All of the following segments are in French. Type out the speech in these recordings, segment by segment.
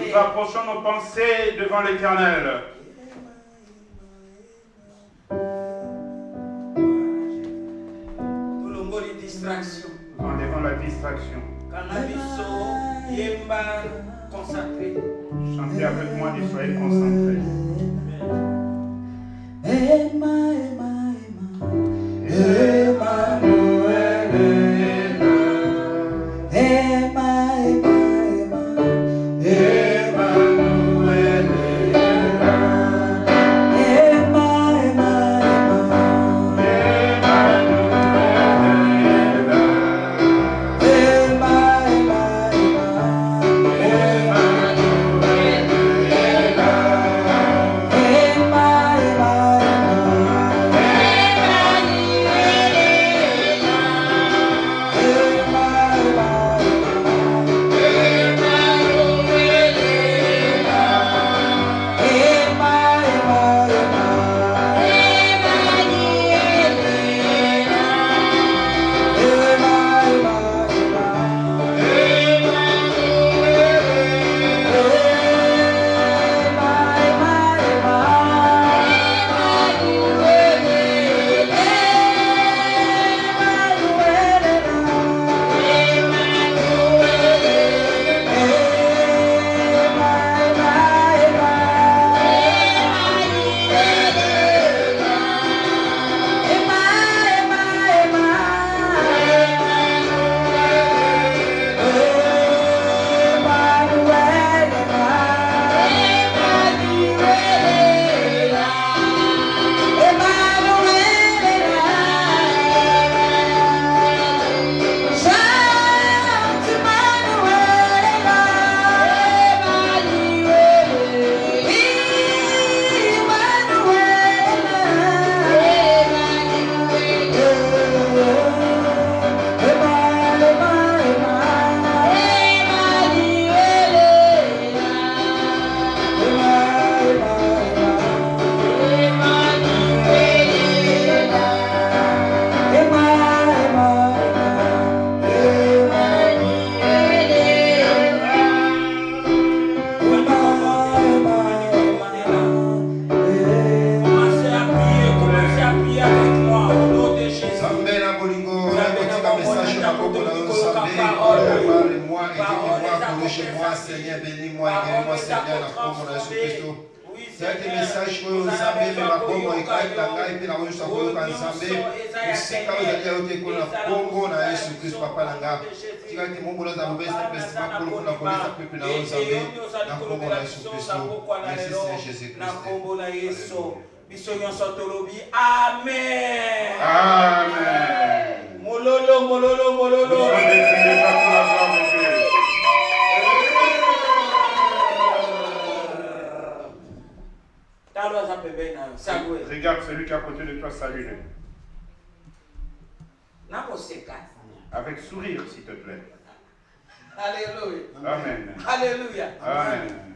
Nous approchons nos pensées devant l'Éternel. Enlevons la distraction. Chantez avec moi et soyez concentrés. Amen. Amen. Mololo, mololo, mololo. Regarde celui qui est à côté de toi, salue-le. Avec sourire, s'il te plaît. Alléluia. Amen. Alléluia. Amen.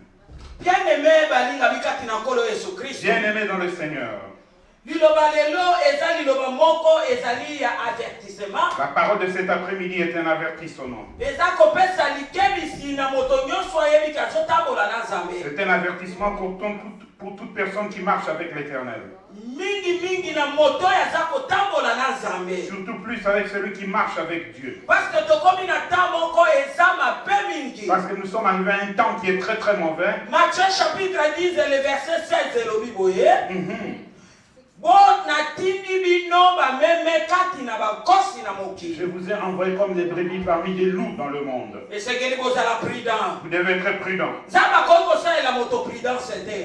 Bien-aimé dans le Seigneur. La parole de cet après-midi est un avertissement. C'est un avertissement pour toute personne qui marche avec l'Éternel. Surtout plus avec celui qui marche avec Dieu. Parce que nous sommes arrivés à un temps qui est très très mauvais. Matthieu chapitre 10, le verset 16, Je vous ai envoyé comme des brebis parmi des loups dans le monde. Vous devez être prudent.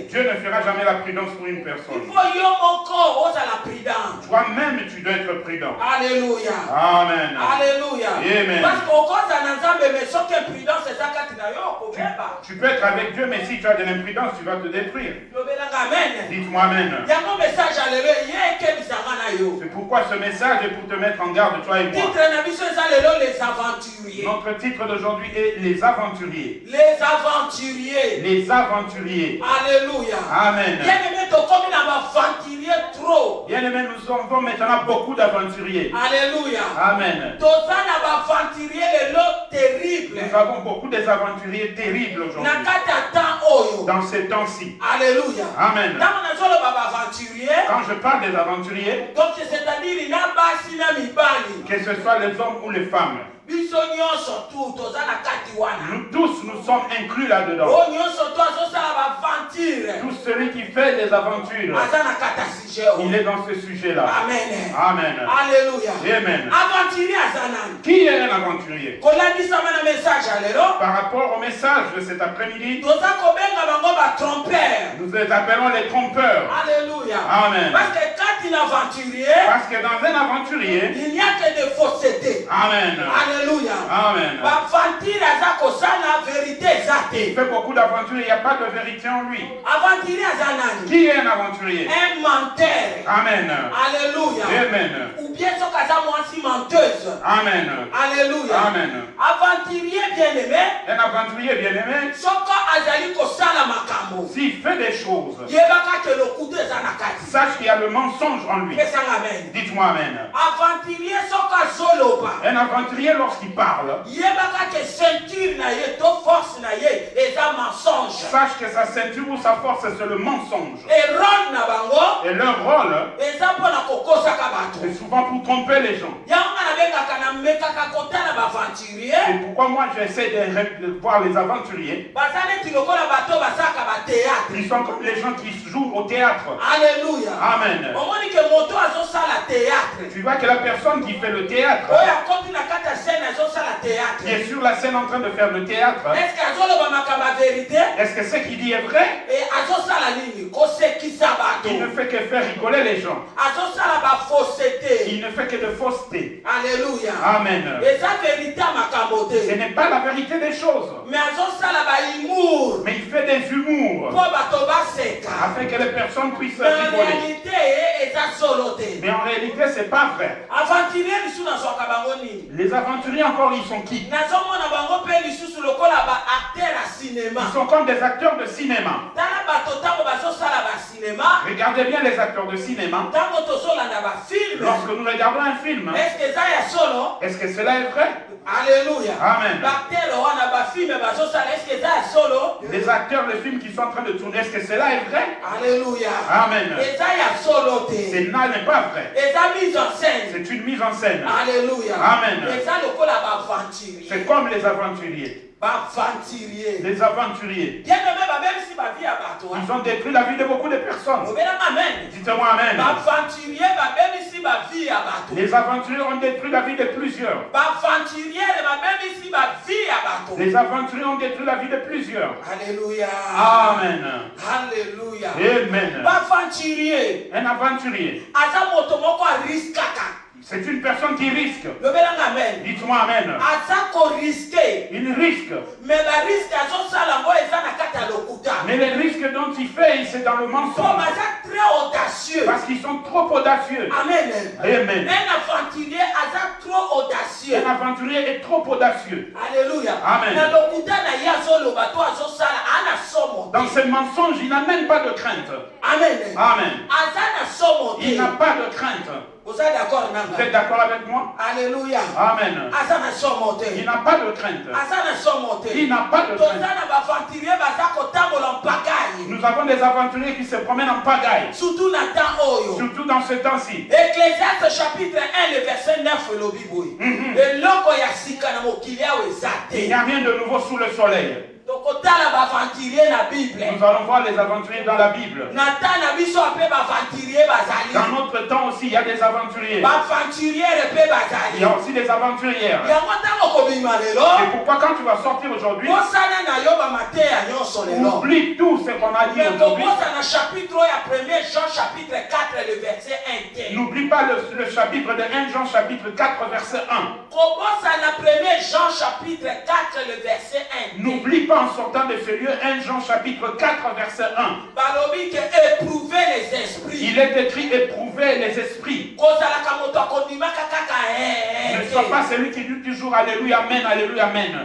Dieu ne fera jamais la prudence pour une personne. Toi-même, tu dois être prudent. Alléluia. Amen. Alléluia. Amen. Tu peux être avec Dieu, mais si tu as de l'imprudence, tu vas te détruire. Dites-moi Amen. C'est pourquoi ce message est pour te mettre en garde, toi et moi. Notre titre d'aujourd'hui est Les Aventuriers. Les Aventuriers. Les Aventuriers. Alléluia. Amen. Bien-aimé, nous avons maintenant beaucoup d'aventuriers. Alléluia. Amen. Nous avons beaucoup des aventuriers terribles aujourd'hui. Dans ces temps-ci. Alléluia. Amen. Aventurier. Quand je parle des aventuriers, Donc c'est-à-dire que ce soit les hommes ou les femmes, nous tous, nous sommes inclus là-dedans. Tout celui qui fait des aventures, il est dans ce sujet-là. Amen. Amen. Alléluia. Amen. Aventurier. Qui est un aventurier? Par Par rapport au message de cet après-midi, nous les appelons les trompeurs. Alléluia. Amen. Parce que quand il est aventurier, Parce que dans un aventurier, il n'y a que des faussetés. Amen. Alléluia. Amen. Il fait beaucoup d'aventures, il n'y a pas de vérité en lui. Qui est un aventurier? Un menteur. Amen. Alléluia. Amen. Ou bien ce qu'on menteuse. Amen. Alléluia. Amen. Aventurier bien-aimé. Un aventurier bien-aimé, s'il fait des choses, sache qu'il y a le mensonge en lui. Dites-moi Amen. Un aventurier, lorsqu'il parle, sache que sa ceinture ou sa force, c'est le mensonge. Et leur rôle, c'est souvent pour tromper les gens. C'est pourquoi moi j'essaie de voir les aventuriers. Ils sont comme les gens qui jouent au théâtre. Alléluia. Amen. Tu vois que la personne qui fait le théâtre, qui est sur la scène en train de faire le théâtre, est-ce que ce qu'il dit est vrai? Il ne fait que faire rigoler les gens. Il ne fait que de fausseté. Alléluia. Amen. Ce n'est pas la vérité des choses. Mais il fait des humours afin que les personnes puissent rigoler. Mais en réalité, ce n'est pas vrai. Les aventuriers encore, ils sont qui? Ils sont comme des acteurs de cinéma. Regardez bien les acteurs de cinéma. Lorsque nous regardons un film, est-ce que cela est vrai? Alléluia. Amen. Les acteurs de films qui sont en train de tourner, est-ce que cela est vrai? Alléluia. Amen. Ce n'est pas vrai. C'est une mise en scène. Alléluia. Amen. C'est comme les aventuriers. Les aventuriers. Ils ont détruit la vie de beaucoup de personnes. Dites-moi Amen. Les aventuriers ont détruit la vie de plusieurs. Les aventuriers ont détruit la vie de plusieurs. Alléluia. Amen. Alléluia. Amen. Un aventurier, c'est une personne qui risque. Dites-moi Amen. Il risque. Mais les risques dont il fait, c'est dans le mensonge. Parce qu'ils sont trop audacieux. Amen. Amen. Un aventurier est trop audacieux. Alléluia. Amen. Dans ce mensonge, il n'a même pas de crainte. Amen. Amen. Il n'a pas de crainte. Vous êtes d'accord avec moi? Alléluia. Amen. Il n'a pas de crainte. Il n'a pas de crainte. Nous avons des aventuriers qui se promènent en pagaille. Surtout dans ce temps-ci. Ecclésiaste chapitre 1, le verset 9. Il n'y a rien de nouveau sous le soleil. Nous allons voir les aventuriers dans la Bible. Dans notre temps aussi, il y a des aventuriers. Il y a aussi des aventurières. Et pourquoi quand tu vas sortir aujourd'hui, oublie tout ce qu'on a dit aujourd'hui. N'oublie pas le chapitre de 1 Jean chapitre 4 verset 1. N'oublie pas en sortant de ce lieu 1 Jean chapitre 4 verset 1. Il est écrit éprouver les esprits. Ne sois pas celui qui dit toujours Alléluia, Amen, Alléluia, Amen.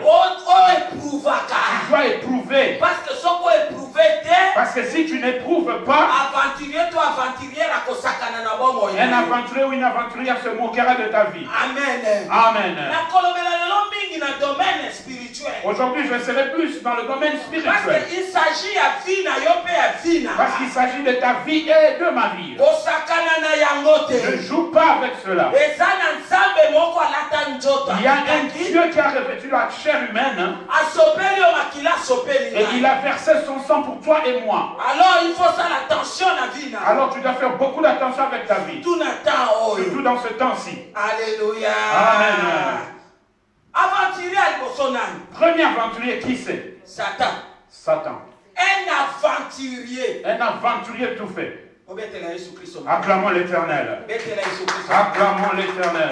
Tu dois éprouver. Parce que si tu n'éprouves pas, un aventurier ou une aventurière se moquera de ta vie. Amen. Amen. Aujourd'hui, je serai plus dans le domaine spirituel. Parce qu'il s'agit à vie na yo pe à vie na. Parce qu'il s'agit de ta vie et de ma vie. Osakana na yango te. Je ne joue pas avec cela. Ezana nzambe moko alata nzoto. Il y a un Dieu qui a revêtu la chair humaine. Asopeli o makila sopeli. Et il a versé son sang pour toi et moi. Alors il faut ça l'attention na vie na. Alors tu dois faire beaucoup d'attention avec ta vie. Tout na temps oyo. Surtout dans ce temps-ci. Alléluia. Amen. Aventurier à l'Ibosonani. Premier aventurier, qui c'est? Satan. Satan. Un aventurier. Un aventurier tout fait. Acclamons l'Éternel. Acclamons l'Éternel.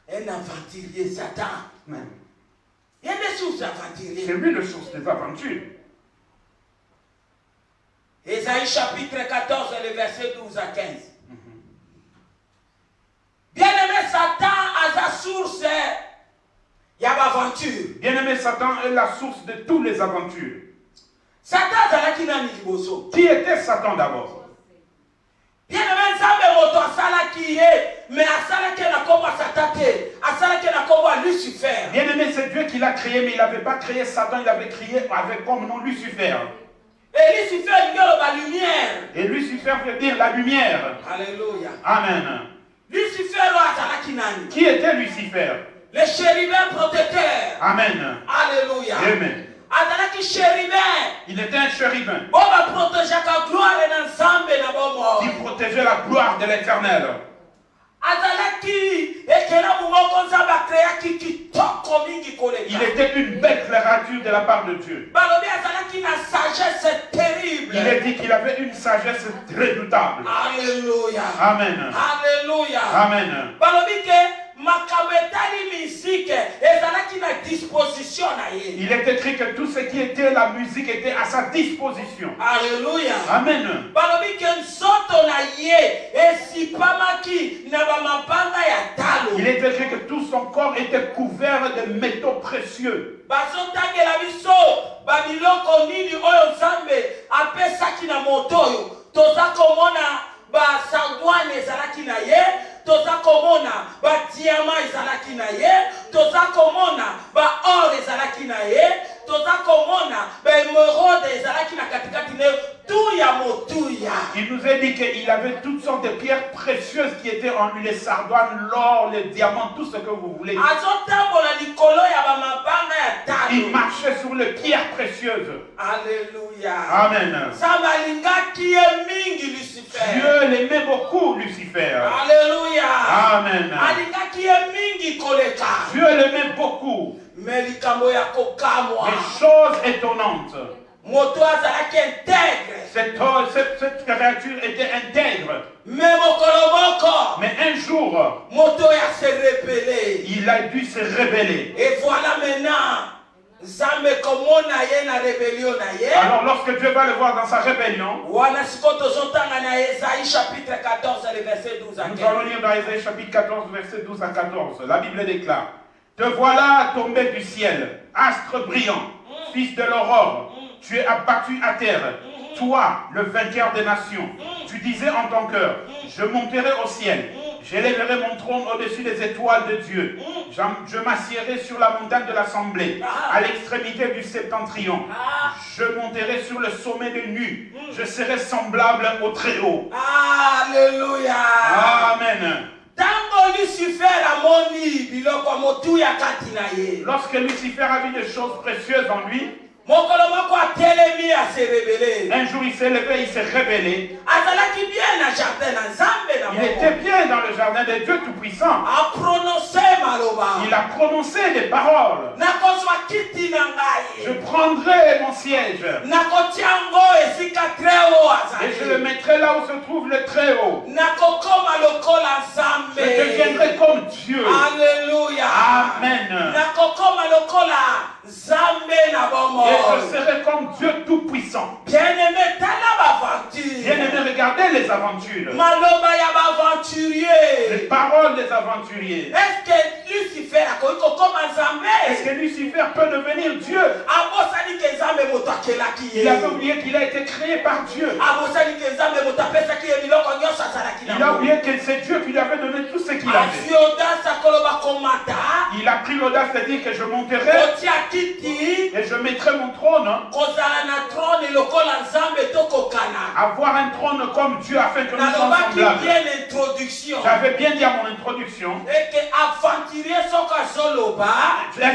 Un aventurier, Satan. Amen. Il y a des sources aventuriers. C'est lui le source des aventures. Ésaïe chapitre 14, le verset 12 à 15. Bien-aimé, Satan a sa source. Il y a l'aventure. Bien-aimé, Satan est la source de toutes les aventures. Satan, c'est là qui Qui était Satan d'abord? Bien-aimé, Nzambe moto asala qui est, mais asala qui n'a comme Satan, asala qui n'a comme Lucifer. Bien-aimé, c'est Dieu qui l'a créé, mais il n'avait pas créé Satan, il avait créé avec comme nom Lucifer. Et Lucifer veut dire la lumière. Et Lucifer veut dire la lumière. Alléluia. Amen. Lucifer, qui était Lucifer? Le chérubin protecteur. Amen. Alléluia. Amen. Il était un chérubin qui protégeait la gloire de l'Éternel. Il était une belle créature de la part de Dieu. Il est dit qu'il avait une sagesse redoutable. Alléluia. Amen. Alléluia. Amen. Il est écrit que tout ce qui était la musique était à sa disposition. Alléluia. Amen. Il est écrit que tout son corps était couvert de métaux précieux. Toza komona ba diamant ezalaki na ye, toza komona ba or ezalaki na ye, toza komona ba émeraude ezalaki na katikati na tout ya motuya. Il nous a dit qu'il avait toutes sortes de pierres précieuses qui étaient en lui, les sardoines, l'or, les diamants, tout ce que vous voulez. Il marchait sur les pierres précieuses. Alléluia. Amen. Dieu l'aimait beaucoup, Lucifer. Alléluia. Amen. Dieu l'aimait beaucoup. Les choses étonnantes. Cette créature était intègre. Mais un jour, il a dû se révéler. Et voilà maintenant. Alors lorsque Dieu va le voir dans sa rébellion, nous allons lire dans Ésaïe chapitre 14, verset 12 à 14. La Bible déclare: te voilà tombé du ciel, astre brillant, fils de l'aurore, tu es abattu à terre, toi, le vainqueur des nations. Tu disais en ton cœur: je monterai au ciel, j'élèverai mon trône au-dessus des étoiles de Dieu. Je m'assiérai sur la montagne de l'assemblée, à l'extrémité du septentrion. Je monterai sur le sommet de nu. Je serai semblable au Très-Haut. Alléluia. Amen. Lorsque Lucifer a vu des choses précieuses en lui, un jour il s'est levé, il s'est révélé. Il était bien dans le jardin de Dieu Tout-Puissant. Il a prononcé des paroles. Je prendrai mon siège et je le mettrai là où se trouve le Très-Haut. Je deviendrai comme Dieu. Alléluia. Amen. Et je serai comme Dieu Tout-Puissant. Bien-aimé, regardez les aventures. Les paroles des aventuriers. Est-ce que Lucifer peut devenir Dieu? Il avait oublié qu'il a été créé par Dieu. Il a oublié que c'est Dieu qui lui avait donné tout ce qu'il avait. Il a pris l'audace de dire que je monterai et je mettrai mon trône. Avoir un trône comme Dieu afin que nous soyons semblables. J'avais bien dit à mon introduction. Est-ce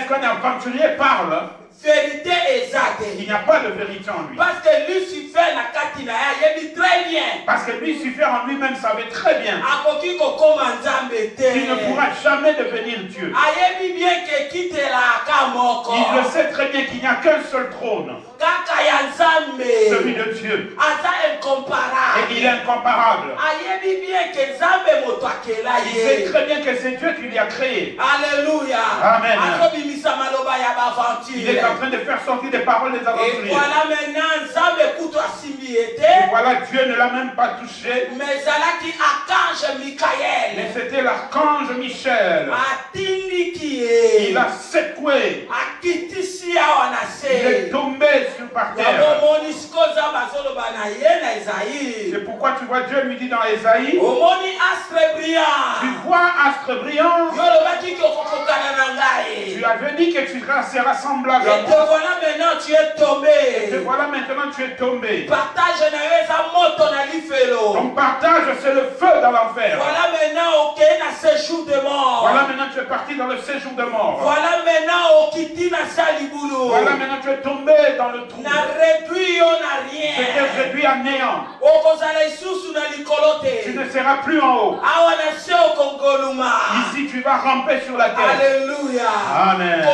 qu'un aventurier parle? Vérité exacte. Il n'y a pas de vérité en lui. Parce que Lucifer n'a katina yebi très bien. Parce que Lucifer en lui-même savait très bien. Akoki kokoma nzambe te. Il ne pourra jamais devenir Dieu. Ayebi bien que quitte la kamoko. Il le sait très bien qu'il n'y a qu'un seul trône. Kaka ya nzambe. Celui de Dieu. Aza incomparable. Et il est incomparable. Ayebi bien que nzambe moto akela ye. Il sait très bien que c'est Dieu qui lui a créé. Alléluia. Amen. Azobimisa maloba ya baventure. Il est en train de faire sortir des paroles des aventuriers. Et voilà maintenant nzambe kuto asimbiete. Et voilà, Dieu ne l'a même pas touché. Mais zalaki archange Michael. Mais c'était l'archange Michel. Atindiki. Il a secoué. Akitisi awanase. Il est tombé par terre. C'est pourquoi tu vois Dieu lui dit dans Ésaïe. Tu vois astre brillant. Tu avais dit que tu seras semblable à moi. Et te voilà maintenant tu es tombé. Et te voilà maintenant tu es tombé. Ton partage c'est le feu dans l'enfer. Voilà maintenant ok na séjour de mort. Voilà maintenant tu es parti dans le séjour de mort. Voilà maintenant okiti na salibulu. Voilà maintenant tu es tombé dans le trou. Na réduit on n'a rien. Tu t'es réduit à néant. Tu ne seras plus en haut. Ici tu vas ramper sur la terre. Alléluia. Amen.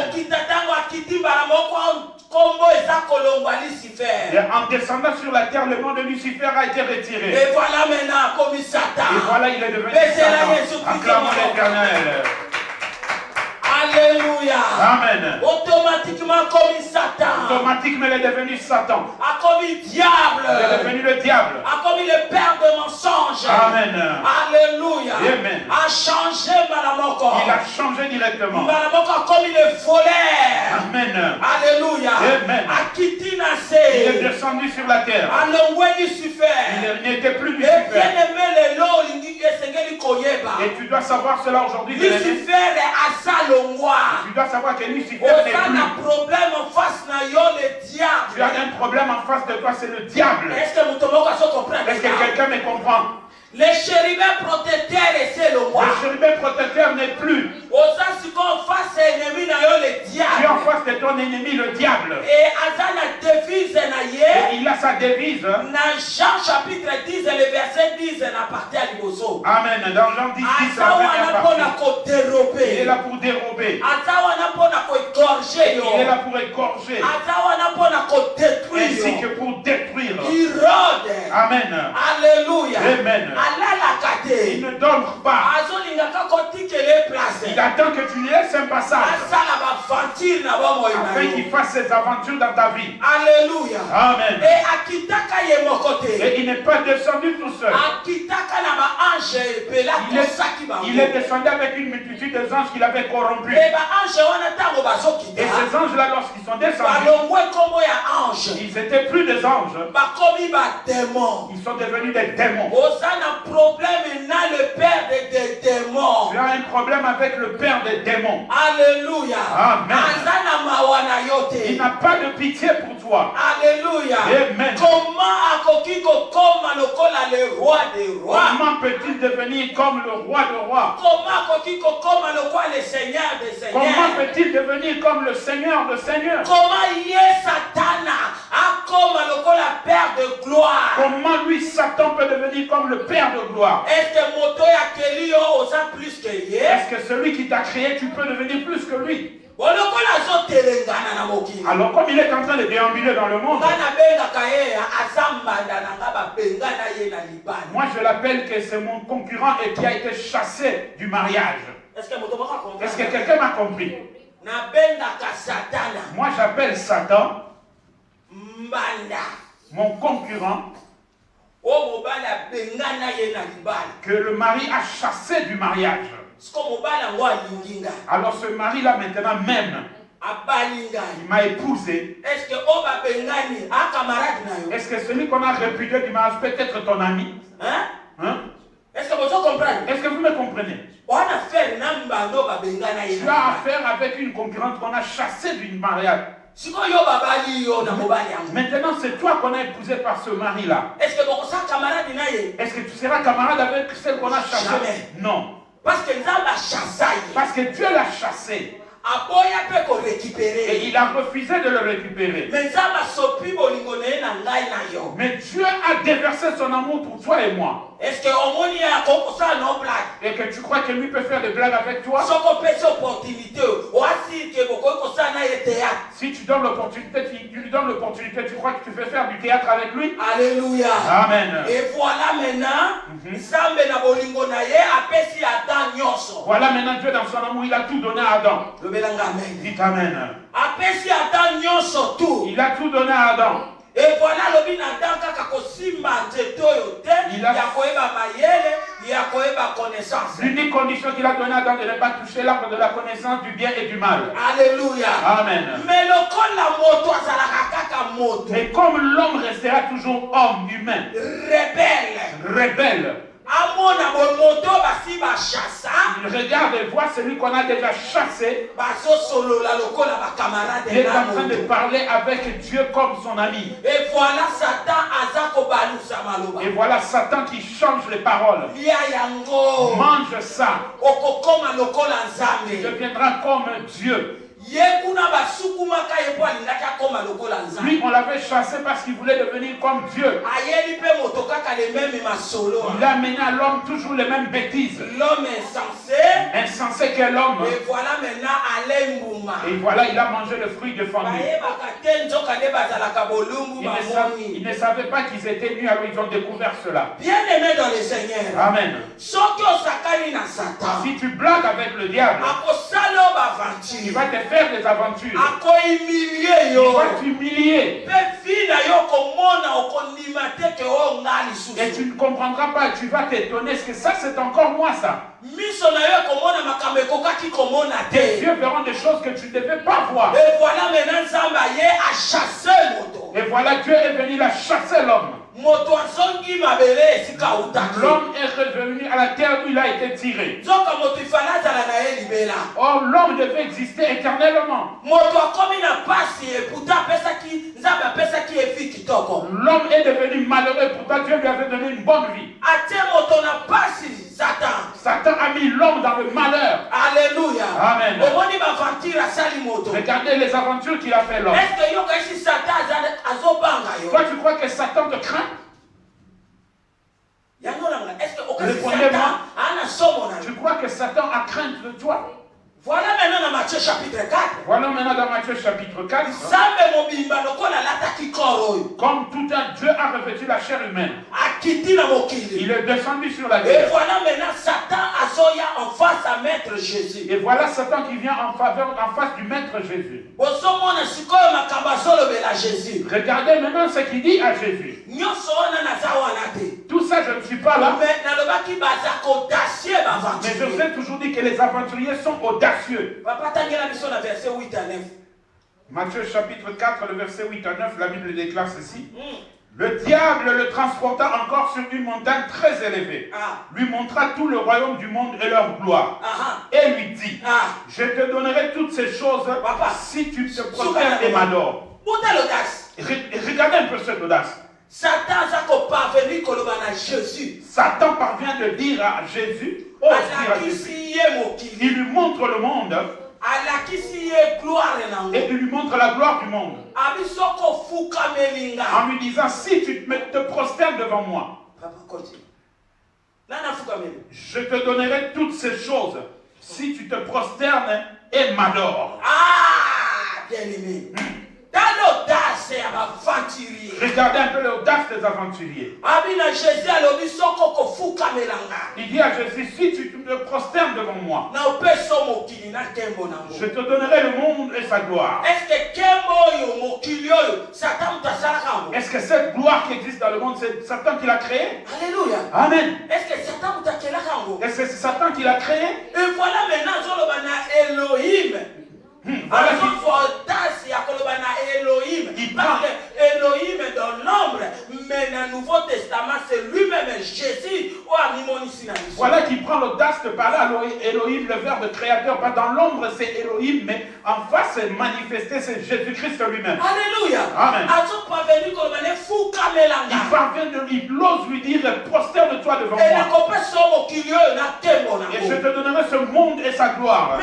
Et en descendant sur la terre, le nom de Lucifer a été retiré. Et voilà maintenant comme Satan. Et voilà il est devenu Satan. Acclamons l'Éternel. Alléluia. Amen. Automatiquement comme Satan. Automatiquement il est devenu Satan. A comme diable. Il est devenu le diable. A comme le père de mensonges. Amen. Alléluia. Amen. A changé Malamoko. Il a changé directement. Malamoko comme il est voleur. Amen. Alléluia. Amen. A quitté Nassé. Il est descendu sur la terre. A l'envoi Lucifer. Il n'était plus Et Lucifer. bien aimé les lots, il Et tu dois savoir cela aujourd'hui. Lucifer est à Salon. Tu dois savoir que Lucifer n'est plus. Problème en face na yo le diable. Tu as un problème en face de toi, c'est le diable. Est-ce que quelqu'un me comprend? Le chérubin protecteur est le roi. Le chérubin protecteur n'est plus. Tu es en face de ton ennemi, le diable. Et il a sa devise. Dans Jean chapitre 10, le verset 10, Amen. Dans Jean 10, 10, il est là pour dérober. Il est là pour égorger. Ainsi que pour détruire. Amen. Alléluia. Amen. Il ne dort pas. Il attend que tu lui laisses un passage afin qu'il fasse ses aventures dans ta vie. Alléluia. Amen. Et il n'est pas descendu tout seul. Il est descendu avec une multitude de anges qu'il avait corrompus. Et ces anges-là, lorsqu'ils sont descendus, ils n'étaient plus des anges. Ils sont devenus des démons. Problème n'a le père des démons. Tu as un problème avec le père des démons. Alléluia. Amen. Il n'a pas de pitié pour toi. Alléluia. Amen. Le roi des rois. Comment peut-il devenir comme le roi des rois? Le seigneur des seigneurs. Comment peut-il devenir comme le seigneur des seigneurs? Comment Satana a comme la père de gloire? Comment lui Satan peut devenir comme le père de gloire? Est-ce que celui qui t'a créé, tu peux devenir plus que lui? Alors comme il est en train de déambuler dans le monde, moi je l'appelle que c'est mon concurrent et qui a été chassé du mariage. Est-ce que quelqu'un m'a compris? Moi j'appelle Satan mon concurrent que le mari a chassé du mariage. Alors ce mari-là maintenant m'aime. Il m'a épousé. Est-ce que celui qu'on a répudié du mariage peut être ton ami? Hein? Est-ce que vous comprenez? Est-ce que vous me comprenez? On a affaire tu as affaire avec une concurrente qu'on a chassée d'une mariage. Maintenant, c'est toi qu'on a épousé par ce mari-là. Est-ce que tu seras camarade avec celle qu'on a chassée? Jamais. Non. Parce que Dieu l'a chassé. Et il a refusé de le récupérer. Mais Dieu a déversé son amour pour toi et moi. Est-ce que et que tu crois que lui peut faire des blagues avec toi? Si tu donnes l'opportunité, tu lui donnes l'opportunité, tu crois que tu peux faire du théâtre avec lui? Alléluia. Amen. Et voilà maintenant, voilà maintenant Dieu dans son amour, il a tout donné à Adam. Dites Amen. Il a tout donné à Adam. Et voilà le binadamu kaka kosimba nzeto yo te ya koeba mayele ya koeba connaissance. L'unique condition qu'il a donnée à Adam de ne pas toucher l'arbre de la connaissance du bien et du mal. Alléluia. Amen. Mais le col la moto azalaka kaka moto. Mais comme l'homme restera toujours homme, humain, rebelle. Il regarde et voit celui qu'on a déjà chassé. Il est en train de parler avec Dieu comme son ami. Et voilà Satan qui change les paroles. Mange ça. Tu deviendras comme Dieu. Lui, on l'avait chassé parce qu'il voulait devenir comme Dieu. Il a amené à l'homme toujours les mêmes bêtises. L'homme insensé qu'est l'homme. Et voilà maintenant Et voilà, il a mangé le fruit de famille. Il ne savait pas qu'ils étaient nus, alors ils ont découvert cela. Bien-aimé dans le Seigneur. Amen. Si tu blagues avec le diable, il va te faire des aventures. Il va t'humilier. Et tu ne comprendras pas, tu vas t'étonner, est-ce que ça c'est encore moi ça? Tes yeux verront des choses que tu ne devais pas voir. Et voilà maintenant Zamba a chassé moto. Et voilà Dieu est venu la chasser l'homme. L'homme est revenu à la terre où il a été tiré. Or l'homme devait exister éternellement. L'homme est devenu malheureux, pourtant Dieu lui avait donné une bonne vie. Satan a mis l'homme dans le malheur. Alléluia. Amen. Regardez les aventures qu'il a fait l'homme. Toi tu crois que Satan te craint? Répondez-moi. Tu crois que Satan a crainte de toi? Voilà maintenant dans Matthieu chapitre 4. Voilà maintenant dans Matthieu chapitre 4. Comme tout un Dieu a revêtu la chair humaine. Il est descendu sur la terre. Et voilà maintenant Satan azoya en face à maître Jésus. Et voilà Satan qui vient en face du maître Jésus. Regardez maintenant ce qu'il dit à Jésus. Tout ça je ne suis pas là. Mais je vous ai toujours dit que les aventuriers sont audacieux. Matthieu chapitre 4, le verset 8 à 9, la Bible déclare ceci. Le diable le transporta encore sur une montagne très élevée, lui montra tout le royaume du monde et leur gloire, et lui dit, je te donnerai toutes ces choses si tu te prosternes et m'adores. Regardez un peu cette audace. Satan parvient de dire à Jésus, il lui montre le monde et il lui montre la gloire du monde en lui disant, si tu te prosternes devant moi, je te donnerai toutes ces choses si tu te prosternes et m'adores. Regardez un peu l'audace des aventuriers. Il dit à Jésus, si tu te prosternes devant moi, je te donnerai le monde et sa gloire. Est-ce que cette gloire qui existe dans le monde, c'est Satan qui l'a créée? Alléluia. Amen. Est-ce que c'est Satan qui l'a créé? Et voilà maintenant Elohim. Voilà il parle Elohim dans l'ombre, mais dans le Nouveau Testament, c'est lui-même Voilà qui prend l'audace de parler à Elohim, le verbe créateur. Pas dans l'ombre, c'est Elohim, mais en face, c'est manifesté, c'est Jésus-Christ lui-même. Alléluia. Amen. Il ose lui dire, prosterne-toi devant moi. Et je te donnerai ce monde et sa gloire.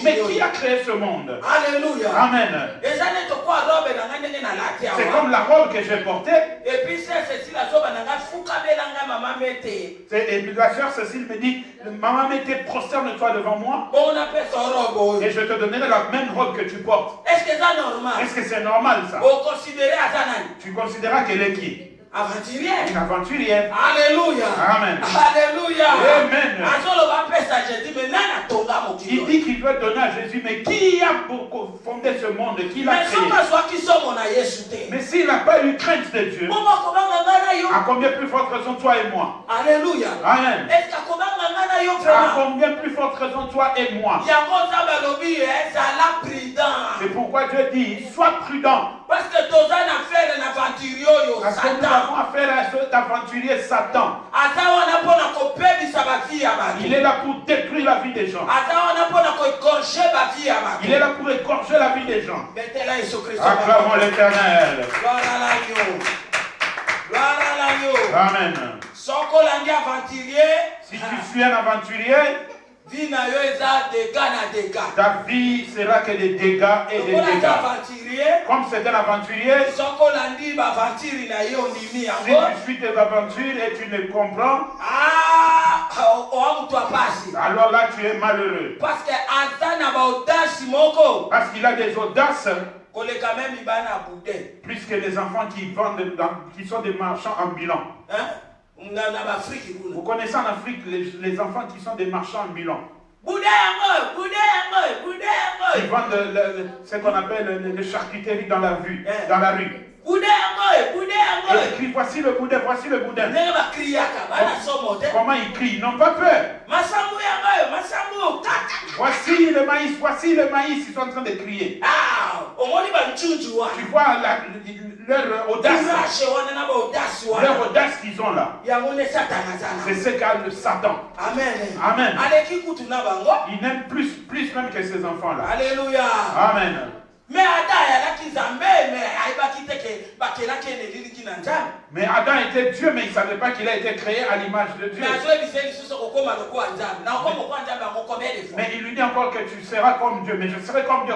Mais qui a créé ce monde? Alléluia. Amen. C'est comme la robe que j'ai portée. Et puis Et la sœur Cécile me dit, maman Mété, prosterne-toi devant moi. Et je te donnerai la même robe que tu portes. Est-ce que c'est normal? Est-ce que c'est normal ça? Tu considéras qu'elle est qui? Aventurière. Une aventurière. Alléluia. Amen. Alléluia. Amen. Il dit qu'il veut donner à Jésus, mais qui a fondé ce monde? Qui l'a créé? Mais s'il n'a pas eu crainte de Dieu, à combien plus forte raison toi et moi? Alléluia. Amen. À combien plus forte raison toi et moi? C'est pourquoi Dieu dit, sois prudent. Parce que tu as affaire à aventurier Satan. Nous avons affaire à cet aventurier Satan. Il est là pour détruire la vie des gens. Il est là pour écorcher la vie des gens. Acclamons l'Éternel. Amen. Si tu suis un aventurier, ta vie sera que des dégâts et des dégâts. Comme c'est un aventurier, si tu suis tes aventures et tu les comprends, alors là tu es malheureux. Parce qu'il a des audaces plus que les enfants qui vendent, qui sont des marchands ambulants. Vous connaissez en Afrique les enfants qui sont des marchands ambulants. Ils vendent ce qu'on appelle les charcuteries dans la rue. Et ils crient, voici le boudin, voici le boudin. Comment ils crient? Ils n'ont pas peur. Voici le maïs, voici le maïs. Ils sont en train de crier. Tu vois leur audace. Leur audace qu'ils ont là. C'est ce qu'a le Satan. Amen. Amen. Il n'aime plus même que ces enfants-là. Alléluia. Amen. Mais Adam était Dieu, mais il ne savait pas qu'il a été créé à l'image de Dieu. Mais il lui dit encore que tu seras comme Dieu, mais je serai comme Dieu.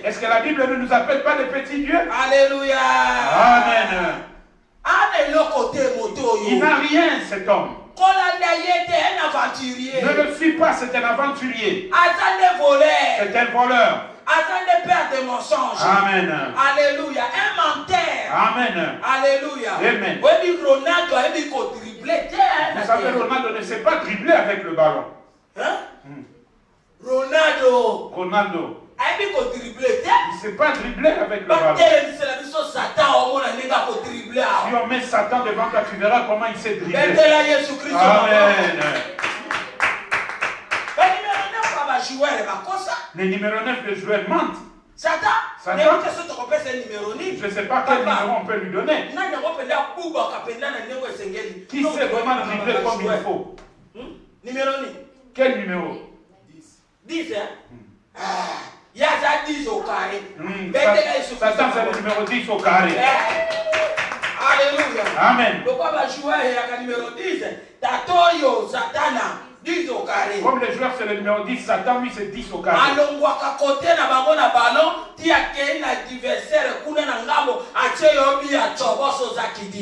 Est-ce que la Bible ne nous appelle pas des petits dieux? Alléluia. Amen. Il n'a rien, cet homme. Ne le suis pas, c'est un aventurier. C'est un voleur. Père de mensonges. Amen. Alléluia. Un menteur. Amen. Alléluia. Amen. Vous savez, Ronaldo ne sait pas dribbler avec le ballon. Hein? Ronaldo. Il ne sait pas dribbler avec le ballon. Si on met Satan devant toi, tu verras comment il sait dribbler. Amen. Les numéros 9, le joueur mentent. Satan. Je ne sais pas quel numéro on peut lui donner. Qui sait vraiment dribbler comme il faut? Quel numéro? 10, hein? Il y a 10 au carré. Satan, c'est le numéro 10 au carré. Alléluia. Amen. Pourquoi va jouer avec le numéro 10? Tatoyo, Satana. 10 au carré. Comme le joueur c'est le numéro 10, Satan lui c'est 10 au carré.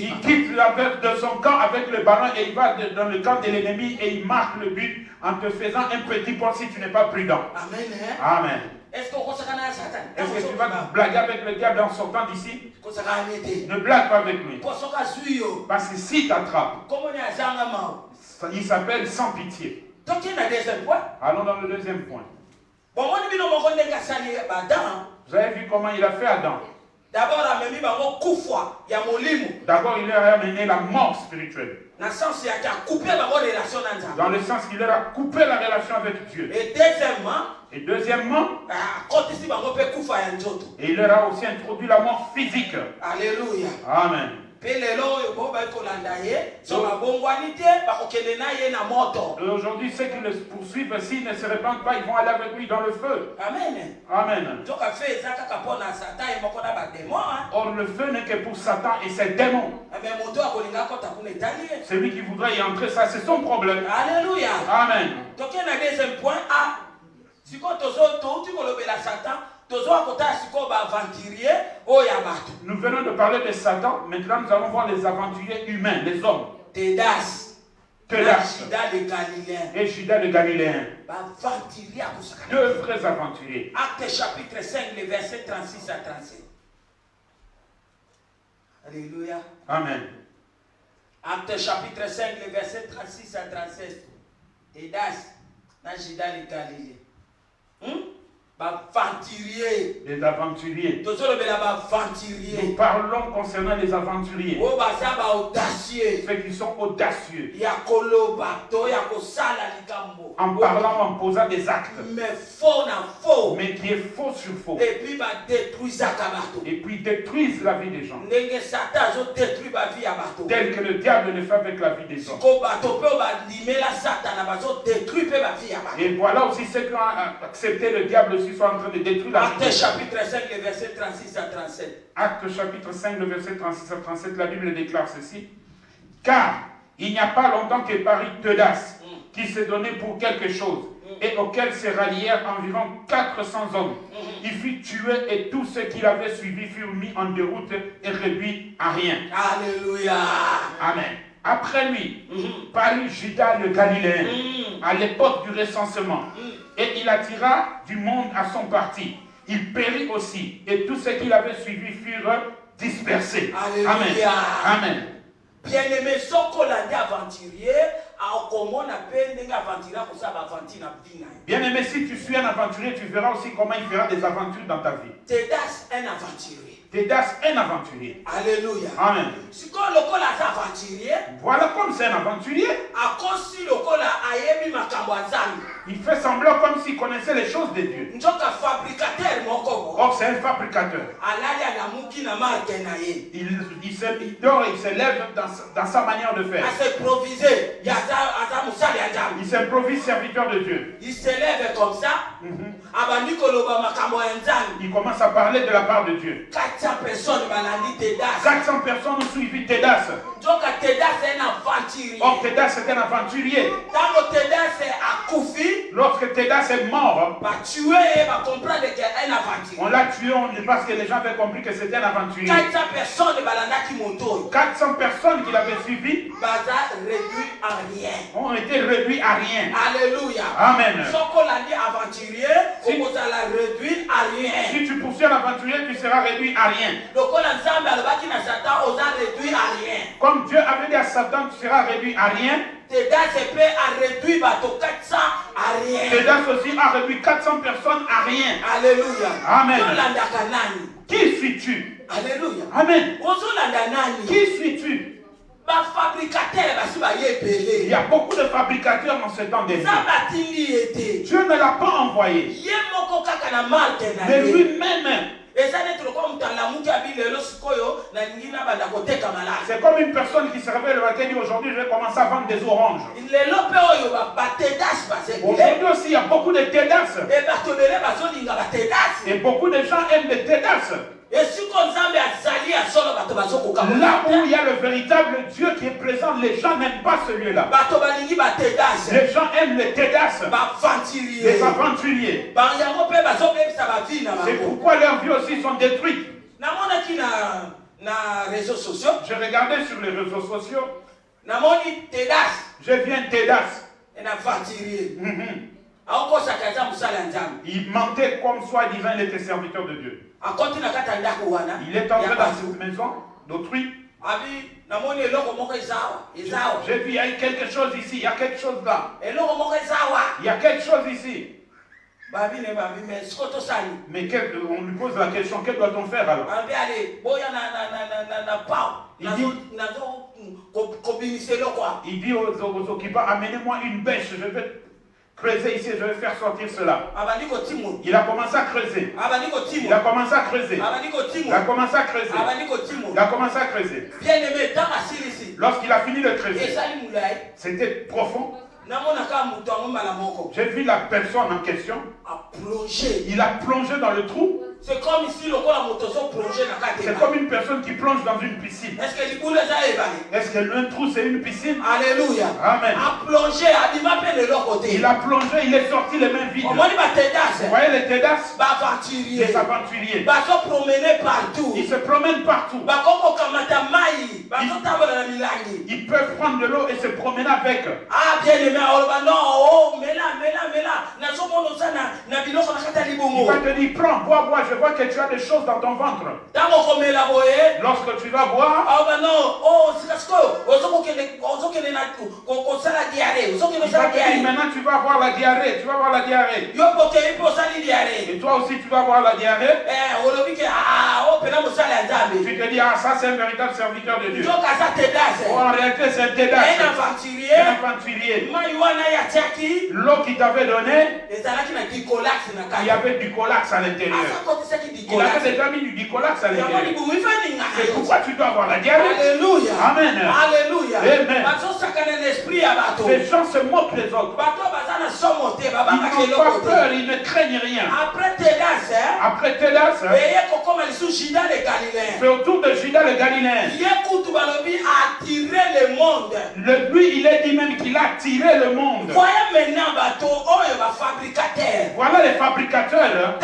Il quitte de son camp avec le ballon et il va dans le camp de l'ennemi et il marque le but en te faisant un petit point si tu n'es pas prudent. Amen. Amen. Est-ce que tu vas blaguer avec le diable en sortant d'ici? Ne blague pas avec lui. Parce que si t'attrape, il s'appelle sans pitié. Allons dans le deuxième point. Vous avez vu comment il a fait Adam? D'abord, il leur a amené la mort spirituelle. Dans le sens qu'il leur a coupé la relation avec Dieu. Et deuxièmement, et il leur a aussi introduit la mort physique. Alléluia. Amen. Aujourd'hui, ceux qui le poursuivent, s'ils ne se répandent pas, ils vont aller avec lui dans le feu. Amen. Amen. Or, le feu n'est que pour Satan et ses démons. Celui qui voudrait y entrer, ça c'est son problème. Alléluia. Amen. Donc, il y a un deuxième point. Si tu as Satan, nous venons de parler de Satan, maintenant nous allons voir les aventuriers humains, les hommes. Tédas et Judas le Galiléen. Deux vrais aventuriers. Acte chapitre 5, les versets 36 à 37. Alléluia. Amen. Acte chapitre 5, les versets 36 à 37. Tédas, Judas le Galiléen. Les aventuriers. Nous parlons concernant les aventuriers. Ceux qui sont audacieux. En parlant, en posant des actes. Mais qui est faux sur faux. Et puis détruisent la vie des gens. Tel que le diable le fait avec la vie des hommes. Et voilà aussi ceux qui ont accepté le diable aussi sont en train de détruire la vie. Acte chapitre 5, le verset 36 à 37. Acte chapitre 5, le verset 36 à 37, la Bible déclare ceci. Car il n'y a pas longtemps que parut Teudas, qui s'est donné pour quelque chose, et auquel se rallièrent environ 400 hommes. Il fut tué et tous ceux qui l'avaient suivi furent mis en déroute et réduits à rien. Alléluia. Amen. Après lui, parut Judas le Galiléen, à l'époque du recensement. Et il attira du monde à son parti. Il périt aussi. Et tous ceux qui l'avaient suivi furent dispersés. Alléluia. Amen. Amen. Bien-aimé, ce qu'on a dit aventurier, bien-aimé, si tu suis un aventurier, tu verras aussi comment il fera des aventures dans ta vie. Tédas, un aventurier. Tédas, un aventurier. Alléluia. Amen. Si on le aventurier, voilà comme c'est un aventurier. Il fait semblant comme s'il connaissait les choses de Dieu. Or, c'est un fabricateur. Il dort et il se lève dans sa manière de faire. Il s'improvise serviteur de Dieu. Il se lève comme ça. Il commence à parler de la part de Dieu. 400 personnes 400 personnes ont suivi Tédas. Donc Tédas est un aventurier. Or Tédas est un aventurier. Quand Tédas est accoufi, lorsque Tédas est mort, on l'a tué parce que les gens avaient compris que c'était un aventurier. 400 personnes 400 personnes qui l'avaient suivi ont été réduits à rien. Alléluia. Amen. Si tu poursuis un aventurier, tu seras réduit à rien. Comme Dieu avait dit à Satan, tu seras réduit à rien. Tédas aussi a réduit 400 personnes à rien. Alléluia. Amen. Qui suis-tu? Alléluia. Amen. Qui suis-tu? Il y a beaucoup de fabricateurs dans ce temps des vies. Dieu ne l'a pas envoyé. Mais lui-même. C'est comme une personne qui se réveille le matin et dit aujourd'hui je vais commencer à vendre des oranges. Aujourd'hui aussi il y a beaucoup de Tédas. Et beaucoup de gens aiment les Tédas. Là où il y a le véritable Dieu qui est présent, les gens n'aiment pas celui-là. Les gens aiment les Tédas, les aventuriers. C'est pourquoi leurs vies aussi sont détruites. Je regardais sur les réseaux sociaux. Je viens Tédas. Il mentait comme soi-disant il était serviteur de Dieu. Il est entré dans cette maison d'autrui. J'ai vu, il y a quelque chose ici, il y a quelque chose là. Il y a quelque chose ici. Mais on lui pose la question, que doit-on faire alors? Il dit aux occupants, amenez-moi une bêche, je vais Creuser ici, je vais faire sortir cela. Il a commencé à creuser. Il a commencé à creuser. Il a commencé à creuser. Il a commencé à creuser. Lorsqu'il a fini de creuser, c'était profond. J'ai vu la personne en question. Il a plongé dans le trou. C'est comme ici, c'est comme une personne qui plonge dans une piscine. Est-ce que un trou c'est une piscine? Alléluia. Amen. Il a plongé, il est sorti les mains vides. Vous voyez les tédas? Les aventuriers. Ils se promènent partout. Ils peuvent prendre de l'eau et se promener avec. Ah bien aimé, non, mais là. Il va te dire, prends, bois, je vois que tu as des choses dans ton ventre. Lorsque tu vas boire, maintenant tu vas avoir la diarrhée. Tu vas avoir la diarrhée. Et toi aussi tu vas avoir la diarrhée. Tu te dis, ah, ça c'est un véritable serviteur de Dieu. En réalité c'est un tédas. Un aventurier. L'eau qu'il t'avait donnée, il y avait du colax à l'intérieur. Il avait déjà mis du dicolax à l'intérieur. C'est pourquoi tu dois avoir la diarrhée. Alléluia. Amen. Alléluia. Amen. Ces gens se moquent les autres. Ils n'ont pas peur, ils ne craignent rien. Après Tédas, c'est autour de Judas le Galiléen. Lui, il est dit même qu'il a attiré le monde. Voilà les fabricateurs.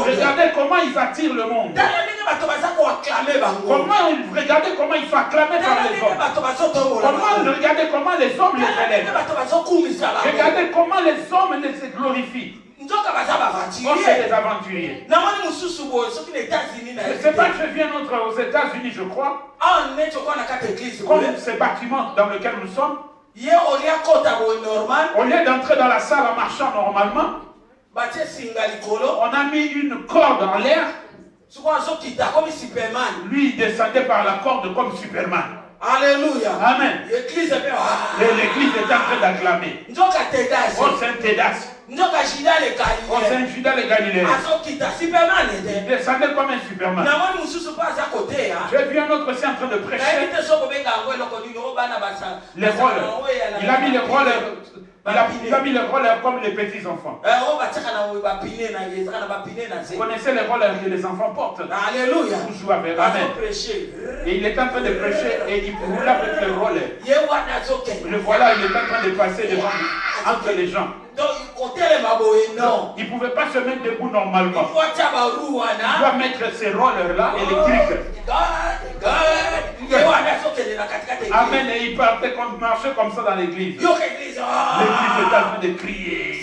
Regardez comment ils attirent le monde. Regardez comment ils sont acclamés par les hommes. Regardez comment les hommes les élèvent. Regardez comment les hommes les glorifient. Oh, c'est des aventuriers. C'est pas que je viens aux États-Unis, je crois. Comme ces bâtiments dans lesquels nous sommes. Au lieu d'entrer dans la salle en marchant normalement, on a mis une corde en l'air. Lui, il descendait par la corde comme Superman. Alléluia. Amen. L'église est en train d'acclamer. Oh, c'est un Tédas. Oh, c'est un Judas le Galiléen. Il descendait comme un Superman. J'ai vu un autre aussi en train de prêcher. Les rôles. Il a mis les rôles. Il a mis les rollers comme les petits enfants. Vous connaissez les rollers que les enfants portent? Alléluia. Vous jouez avec. Amen. Et il est en train de prêcher et il roule avec le roller. Le voilà, il est en train de passer devant entre les gens. Non. Il ne pouvait pas se mettre debout normalement. Il doit mettre ces rollers-là électriques. Amen. Et il partait comme marcher comme ça dans l'église. L'église est en train de crier.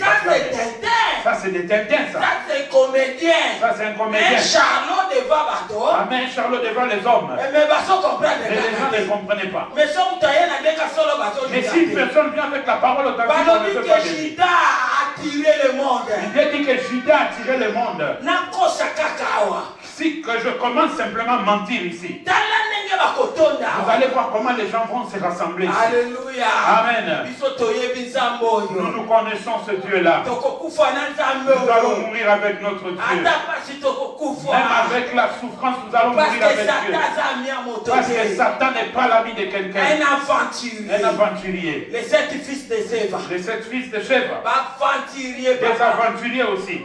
Ça c'est des Tintins, ça. Ça c'est comédien. Ça c'est un comédien. Charlot devant bateau. Amen. Charlot devant les hommes. Mais les gens ne comprenaient pas. Mais si une personne vient avec la parole authentique, on ne peut pas dire. Attirer le monde. Il a dit que Judas a attiré le monde. Si que je commence simplement à mentir ici, vous allez voir comment les gens vont se rassembler ici. Alléluia. Amen. Nous connaissons ce Dieu-là. Nous allons mourir avec notre Dieu. Même avec la souffrance, nous allons mourir avec Dieu. Parce que Satan n'est pas l'ami de quelqu'un. Un aventurier. Les 7 fils de Séva. Les 7 fils de Séva. Des aventuriers aussi.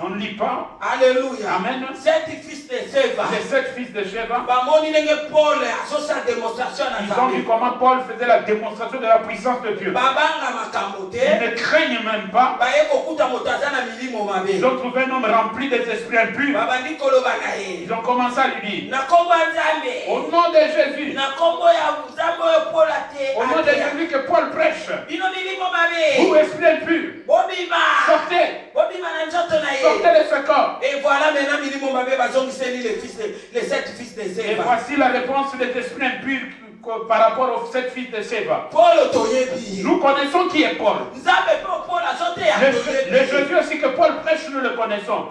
On ne lit pas. Alléluia. Amen. 7 fils de Séva. Les 7 fils de Séva. Ils ont vu comment Paul faisait la démonstration de la puissance de Dieu. Ils ne craignent même pas. Ils ont trouvé un homme rempli des esprits impurs. Ils ont commencé à lui dire, au nom de Jésus, au nom de Jésus que Paul prêche, vous esprits impurs, sortez de ce corps. Et voilà maintenant les 7 fils de Séva. Et voici la réponse des esprits impurs par rapport aux 7 fils de Séva. Nous connaissons qui est Paul. Le Jésus aussi que Paul prêche, nous le connaissons.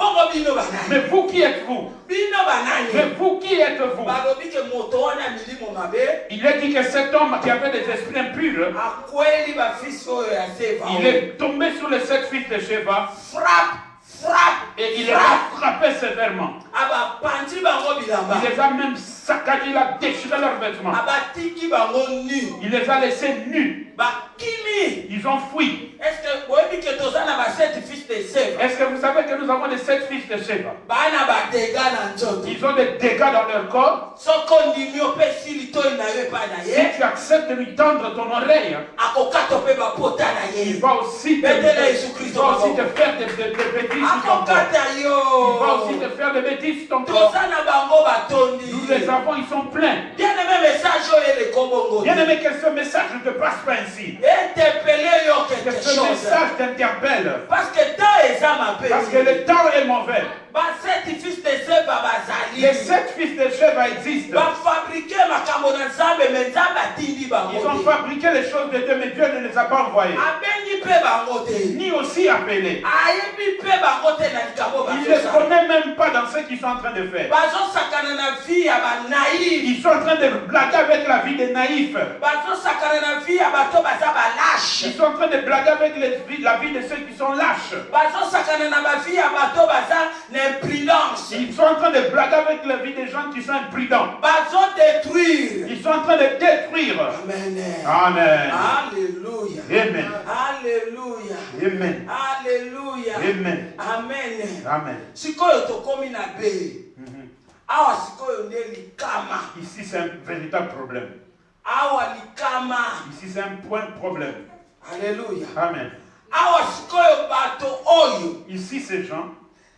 Mais vous qui êtes-vous? Mais vous qui êtes-vous? il a dit que cet homme qui avait des esprits impurs, il est tombé sur les 7 fils de Sheva. Et il les a frappés sévèrement. Il les a même saccagés, il a déchiré leurs vêtements. Il les a laissés nus. Ils ont fui. Est-ce que vous savez que nous avons les 7 fils de Sheva? Ils ont des dégâts dans leur corps. Si tu acceptes de lui tendre ton oreille, il va aussi te faire des bêtises sur ton corps. Il va aussi te faire des bêtises sur ton corps. Nous les avons, ils sont pleins. Bien-aimé, que ce message ne te passe pas ainsi. Que ce message t'interpelle. Parce que le temps est mauvais. Les 7 fils de Sheva existent. Ils ont fabriqué les choses de Dieu, mais Dieu ne les a pas envoyés. Ni aussi appelés. Il ne les connaît même pas dans ce qu'ils sont en train de faire. Ils sont en train de blaguer avec la vie des naïfs. Ils sont en train de blaguer avec la vie de ceux qui sont lâches. Ils sont en train de blaguer avec la vie des gens qui sont imprudents. Ils sont en train de détruire. Amen. Amen. Alléluia. Amen. Alléluia. Amen. Alléluia. Amen. Amen. Amen. Ici, c'est un véritable problème. Ici, c'est un point de problème. Alléluia. Amen. Ici, ces gens,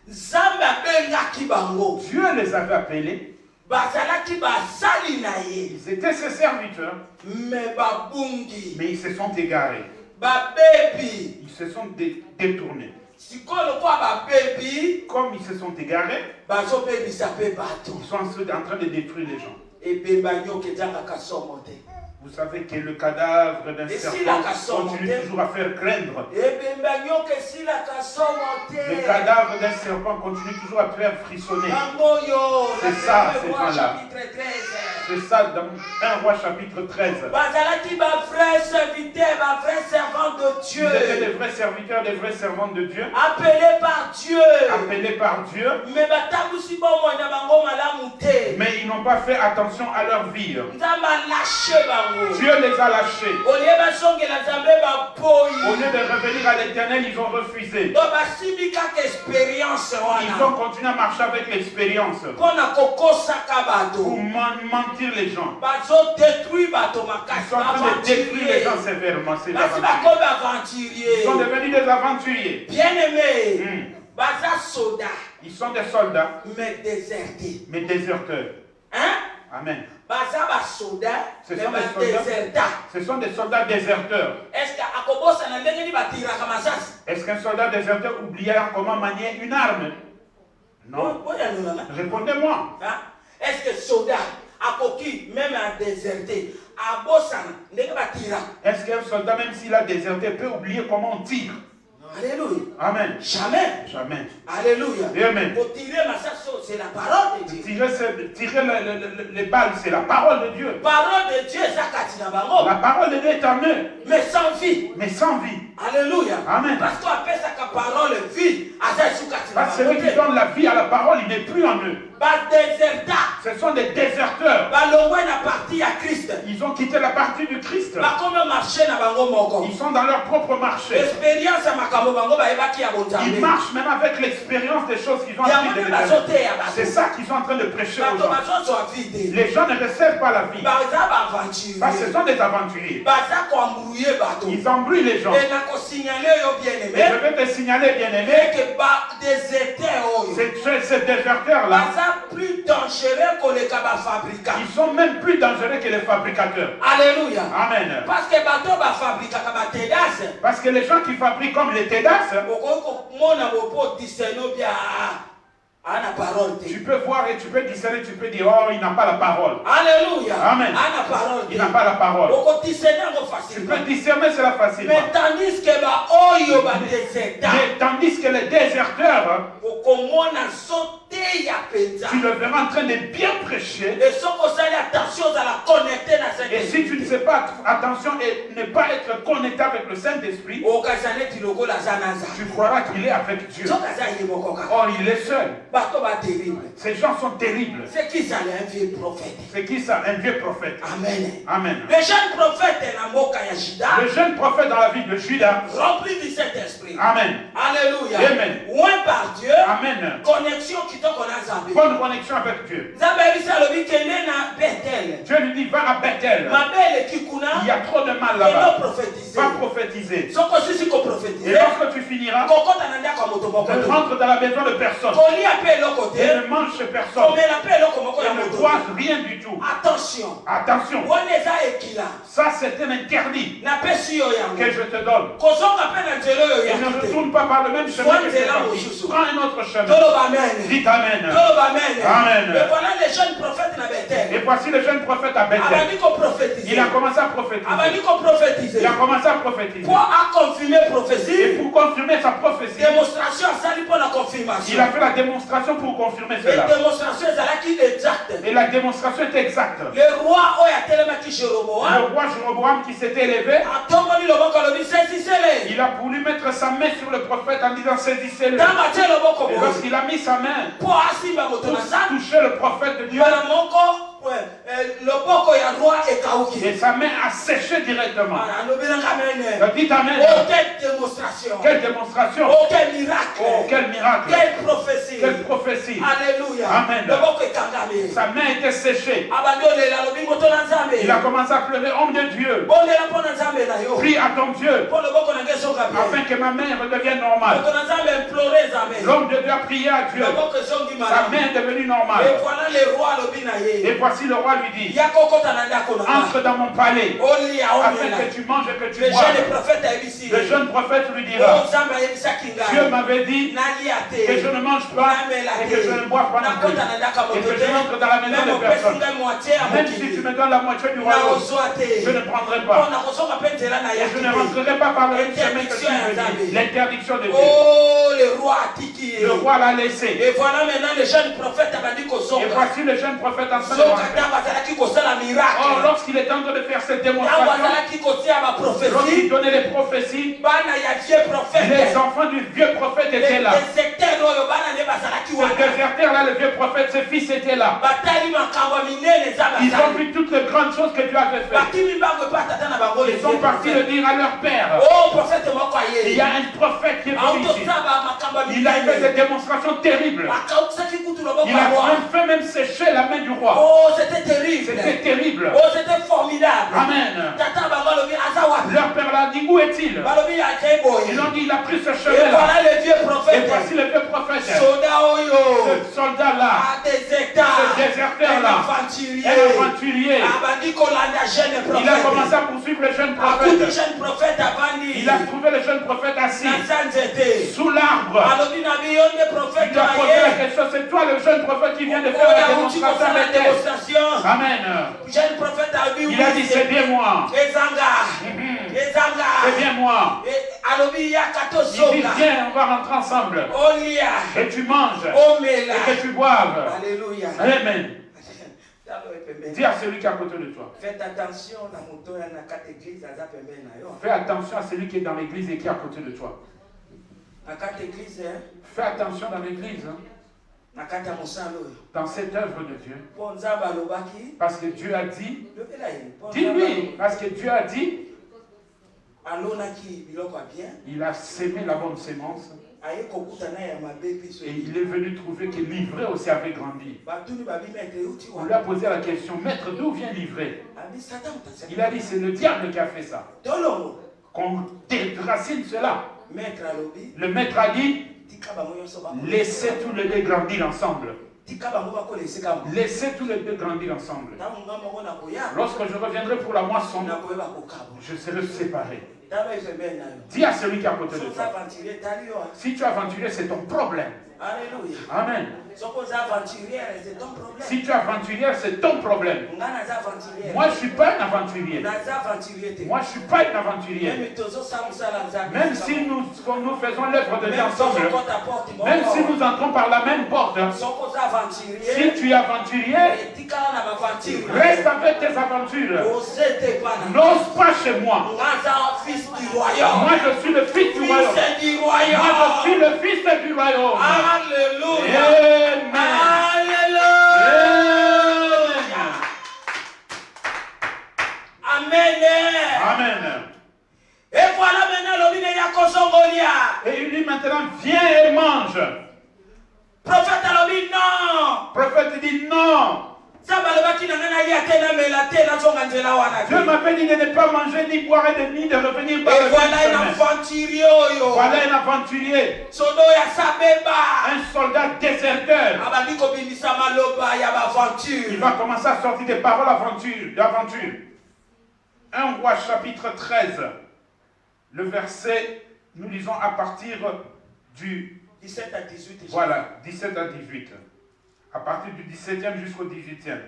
Dieu les avait appelés. Ils étaient ses serviteurs. Mais ils se sont égarés. Ils se sont détournés. Comme ils se sont égarés, ils sont en train de détruire les gens. Vous savez que le cadavre d'un serpent continue toujours à faire craindre. Le cadavre d'un serpent continue toujours à faire frissonner. C'est ça, ces gens-là. C'est ça dans 1 Roi chapitre 13. Ils étaient des vrais serviteurs, des vrais servants de Dieu. Appelés par Dieu. Mais ils n'ont pas fait attention à leur vie. Dieu les a lâchés. Au lieu de revenir à l'Éternel, ils ont refusé. Ils ont continué à marcher avec l'expérience pour mentir les gens. Ils sont en train de détruire les gens sévèrement. Ils sont devenus des aventuriers. Bien-aimés. Ils sont des soldats, mais déserteurs. Hein? Amen. Ce sont des soldats déserteurs. Est-ce qu'un soldat déserteur oubliera comment manier une arme? Non. Répondez-moi. Est-ce que soldat même a déserté, est-ce qu'un soldat, même s'il a déserté, peut oublier comment on tire? Alléluia. Amen. Jamais. Jamais. Alléluia. Amen. Pour tirer c'est la parole de Dieu. Tirer les balles, c'est la parole de Dieu. Parole de Dieu, la parole de Dieu est en eux. Mais sans vie. Mais sans vie. Alléluia. Amen. Parce qu'on appelle ça que parole vie. Parce que celui qui donne la vie à la parole, il n'est plus en eux. Ce sont des déserteurs. Ils ont quitté la partie du Christ. Ils sont dans leur propre marché. Ils marchent même avec l'expérience des choses qu'ils ont apprises de l'Éternel. C'est ça qu'ils sont en train de prêcher aux gens. Les gens ne recevent pas la vie. Parce que ce sont des aventuriers. Ils embrouillent les gens. Et je vais te signaler, bien-aimé, ces déserteurs-là, plus dangereux que les fabricants. Ils sont même plus dangereux que les fabricateurs. Alléluia. Amen. Parce que les gens qui fabriquent comme les TEDAS, tu peux voir et tu peux discerner, tu peux dire, oh, il n'a pas la parole. Alléluia. Amen. Il n'a pas la parole. Tu peux discerner cela facilement. Mais tandis que les déserteurs, tu le verras en train de bien prêcher. Et si tu ne sais pas, attention, et ne pas être connecté avec le Saint-Esprit, tu croiras qu'il est avec Dieu. Or, il est seul. Ces gens sont terribles. C'est qui ça, un vieux prophète? C'est qui ça, un vieux prophète? Amen. Amen. Le jeune prophète Le jeune prophète dans la ville de Juda, rempli du Saint-Esprit. Amen. Alléluia. Amen. Loin par Dieu. Amen. Connexion qui te connaît. Bonne connexion avec Dieu. Dieu lui dit, va à Bethel. Il y a trop de mal là-bas. Va prophétiser. Et lorsque tu finiras, ne rentre dans la maison de personne. Et ne mange chez personne. Et ne croise rien du tout. Attention. Attention. Ça, c'est un interdit que je te donne. Et ne retourne pas par le même chemin que tu es parti. Prends un autre chemin. Dites Amen. Amen. Et voilà les jeunes prophètes à Bethel. Et voici le jeune prophète à Bethel. Il a commencé à prophétiser. Il a commencé à prophétiser. Pour confirmer prophétie. Et pour confirmer sa prophétie, démonstration pour la confirmation. Il a fait la démonstration pour confirmer cela. Et la démonstration est exacte. Le roi Jéroboam qui s'était élevé, il a voulu mettre sa main sur le prophète en disant saisissez-le. Et lorsqu'il a mis sa main pour toucher le prophète de Dieu, et sa main a séché directement. Dites Amen. Quelle démonstration. Quel miracle. Oh, quel miracle. Quelle prophétie. Quelle prophétie. Alléluia. Amen. Sa main était séchée. Il a commencé à pleurer, homme de Dieu. Prie à ton Dieu afin que ma main redevienne normale. L'homme de Dieu a prié à Dieu. Sa main est devenue normale. Et voici le roi lui dit, entre dans mon palais afin que tu manges et que tu bois. Le jeune prophète lui dira, Dieu m'avait dit que je ne mange pas et que je ne bois pas non plus. Et que je rentre dans la maison de personne. Même si tu me donnes la moitié du royaume, je ne prendrai pas. Et je ne rentrerai pas par le même chemin que tu me dis. L'interdiction de Dieu. Oh, le roi l'a laissé. Et voilà maintenant le jeune prophète a dit que et voici le jeune prophète en train de oh, lorsqu'il est en train de faire cette démonstration, lorsqu'il donnait les prophéties, les enfants du vieux prophète étaient là. Ce déserteur-là, le vieux prophète, ses fils étaient là. Ils ont vu toutes les grandes choses que Dieu avait faites. Ils sont partis le dire à leur père. Il y a un prophète qui est venu ici. Il a fait des démonstrations terribles. Il a même séché la main du roi. Oh, c'était terrible. C'était terrible. Oh, c'était formidable. Amen. Leur père l'a dit, où est-il? Ils ont dit, il a pris ce chemin-là. Et voilà le vieux prophète. Et voici le vieux prophète. Ce soldat-là. Ce déserteur-là. Un aventurier. Il a commencé à poursuivre le jeune prophète. Il a trouvé le jeune prophète assis sous l'arbre. Il lui a posé la question, c'est toi le jeune prophète qui vient de faire la démonstration avec elle. Amen. Il a dit, c'est bien moi. C'est bien moi. Il dit, viens, on va rentrer ensemble. Et tu manges. Et que tu boives. Alléluia. Amen. Dis à celui qui est à côté de toi. Fais attention Fais attention à celui qui est dans l'église et qui est à côté de toi. Fais attention dans l'église. Dans cette œuvre de Dieu. Parce que Dieu a dit. Dis-lui. Parce que Dieu a dit. Il a sémé la bonne sémence. Et il est venu trouver que l'ivraie aussi avait grandi. On lui a posé la question, maître, d'où vient l'ivraie? Il a dit, c'est le diable qui a fait ça. Qu'on déracine cela. Le maître a dit, laissez tous les deux grandir ensemble. Laissez tous les deux grandir ensemble. Lorsque je reviendrai pour la moisson, je serai séparé. Dis à celui qui est à côté de toi. Si tu es aventurier, c'est ton problème. Alléluia. Amen. Si tu es aventurier, c'est ton problème. Moi, je ne suis pas un aventurier. Moi, je ne suis pas une aventurière. Même si nous faisons l'œuvre de Dieu ensemble, même si nous entrons par la même porte, si tu es aventurier, reste avec tes aventures. N'ose pas chez moi. Moi, je suis le fils du royaume. Moi, je suis le fils du royaume. Alléluia. Amen. Amen. Amen. Et voilà maintenant l'obine Yakosongolia. Et il dit maintenant, viens et mange. Prophète Alobi, non. Prophète dit non. Dieu m'avait dit de ne pas manger ni boire et ni de revenir par le voilà un aventurier. Voilà un aventurier. Un soldat déserteur. Il va commencer à sortir des paroles d'aventure. 1 Roi chapitre 13. Le verset, nous lisons à partir du 17 à 18. Voilà, 17 à 18. À partir du 17e jusqu'au 18e.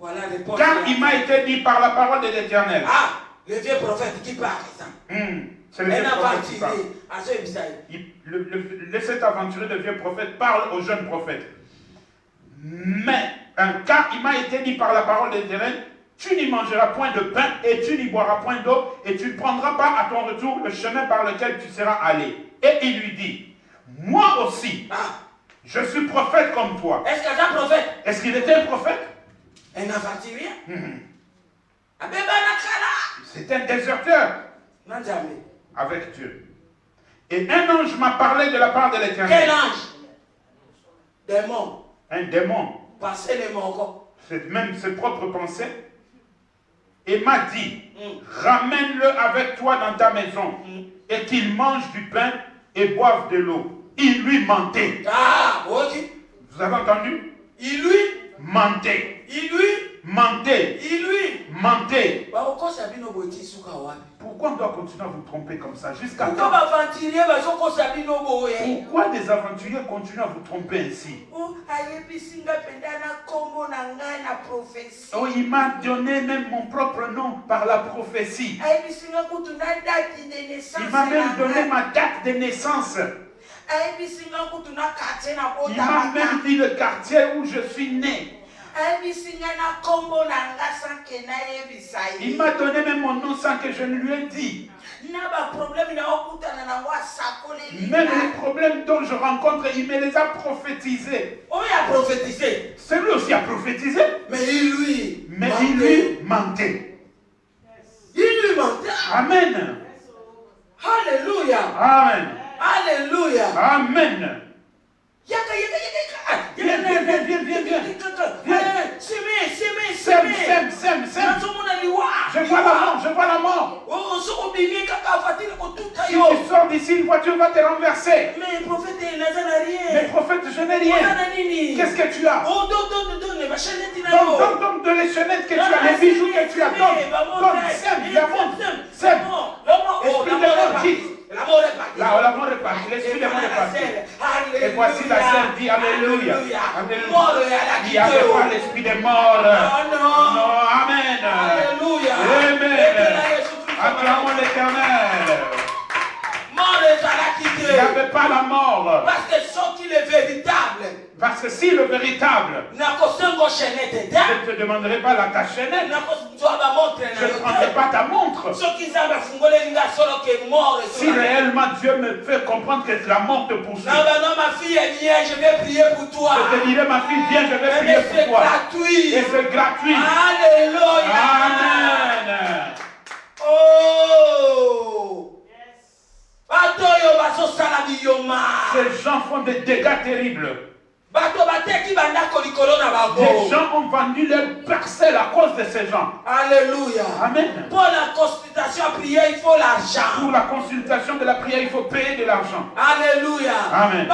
Voilà, car il m'a été dit par la parole de l'Éternel. Ah, le vieux prophète qui parle, ça. C'est le vieux prophète qui parle. Cet aventurier, le vieux prophète, parle au jeune prophète. Mais, car il m'a été dit par la parole de l'Éternel, tu n'y mangeras point de pain et tu n'y boiras point d'eau et tu ne prendras pas à ton retour le chemin par lequel tu seras allé. Et il lui dit, moi aussi, je suis prophète comme toi. Est-ce qu'il était un prophète? Est-ce qu'il était un prophète? Un aventurier? C'est un déserteur avec Dieu. Et un ange m'a parlé de la part de l'Éternel. Quel ange? Démon. Un démon. Passer les mots. C'est même ses propres pensées. Et m'a dit, ramène-le avec toi dans ta maison et qu'il mange du pain et boive de l'eau. Il lui mentait. Ah, ok. Vous avez entendu? Il lui mentait. Il lui mentait. Il lui mentait. Pourquoi on doit continuer à vous tromper comme ça? Jusqu'à quand? Pourquoi des aventuriers continuent à vous tromper ainsi? Oh, il m'a donné même mon propre nom par la prophétie. Il m'a même donné ma date de naissance. Il m'a même dit le quartier où je suis né. Il m'a donné même mon nom sans que je ne lui ai dit. Même les problèmes dont je rencontre, il me les a prophétisés. Celui aussi a prophétisé. Mais il lui mentait. Il lui mentait. Amen. Alléluia. Amen. Alléluia. Amen. Viens. Sème. Je vois la mort. Si tu sors d'ici, une voiture va te renverser. Mais prophète, je n'ai rien. Qu'est-ce que tu as? Donne de les chaînettes que tu as, les bijoux que tu as. Donne, sème. Esprit de mort quitte. L'amour est parti. L'esprit de mort est parti. Et voici la sœur dit Alléluia. Il n'y avait pas l'esprit de mort. Non, amen. Alléluia. Amen. Acclamons l'Éternel. Il n'y avait pas la mort. Parce que ce qui est véritable. Parce que si le véritable, je ne te demanderai pas ta chaînette. Je ne prendrai pas ta montre. Si réellement Dieu me fait comprendre que la mort te poursuit. Non, ma fille, viens, je vais prier pour toi. Je te dirai, ma fille, viens, je vais prier pour toi. Gratuit. Et c'est gratuit. Alléluia. Amen. Oh. Ces gens font des dégâts terribles. Les gens ont vendu leur parcelle à cause de ces gens. Alléluia. Amen. Pour la consultation à prière, il faut l'argent. Pour la consultation de la prière, il faut payer de l'argent. Alléluia. Amen.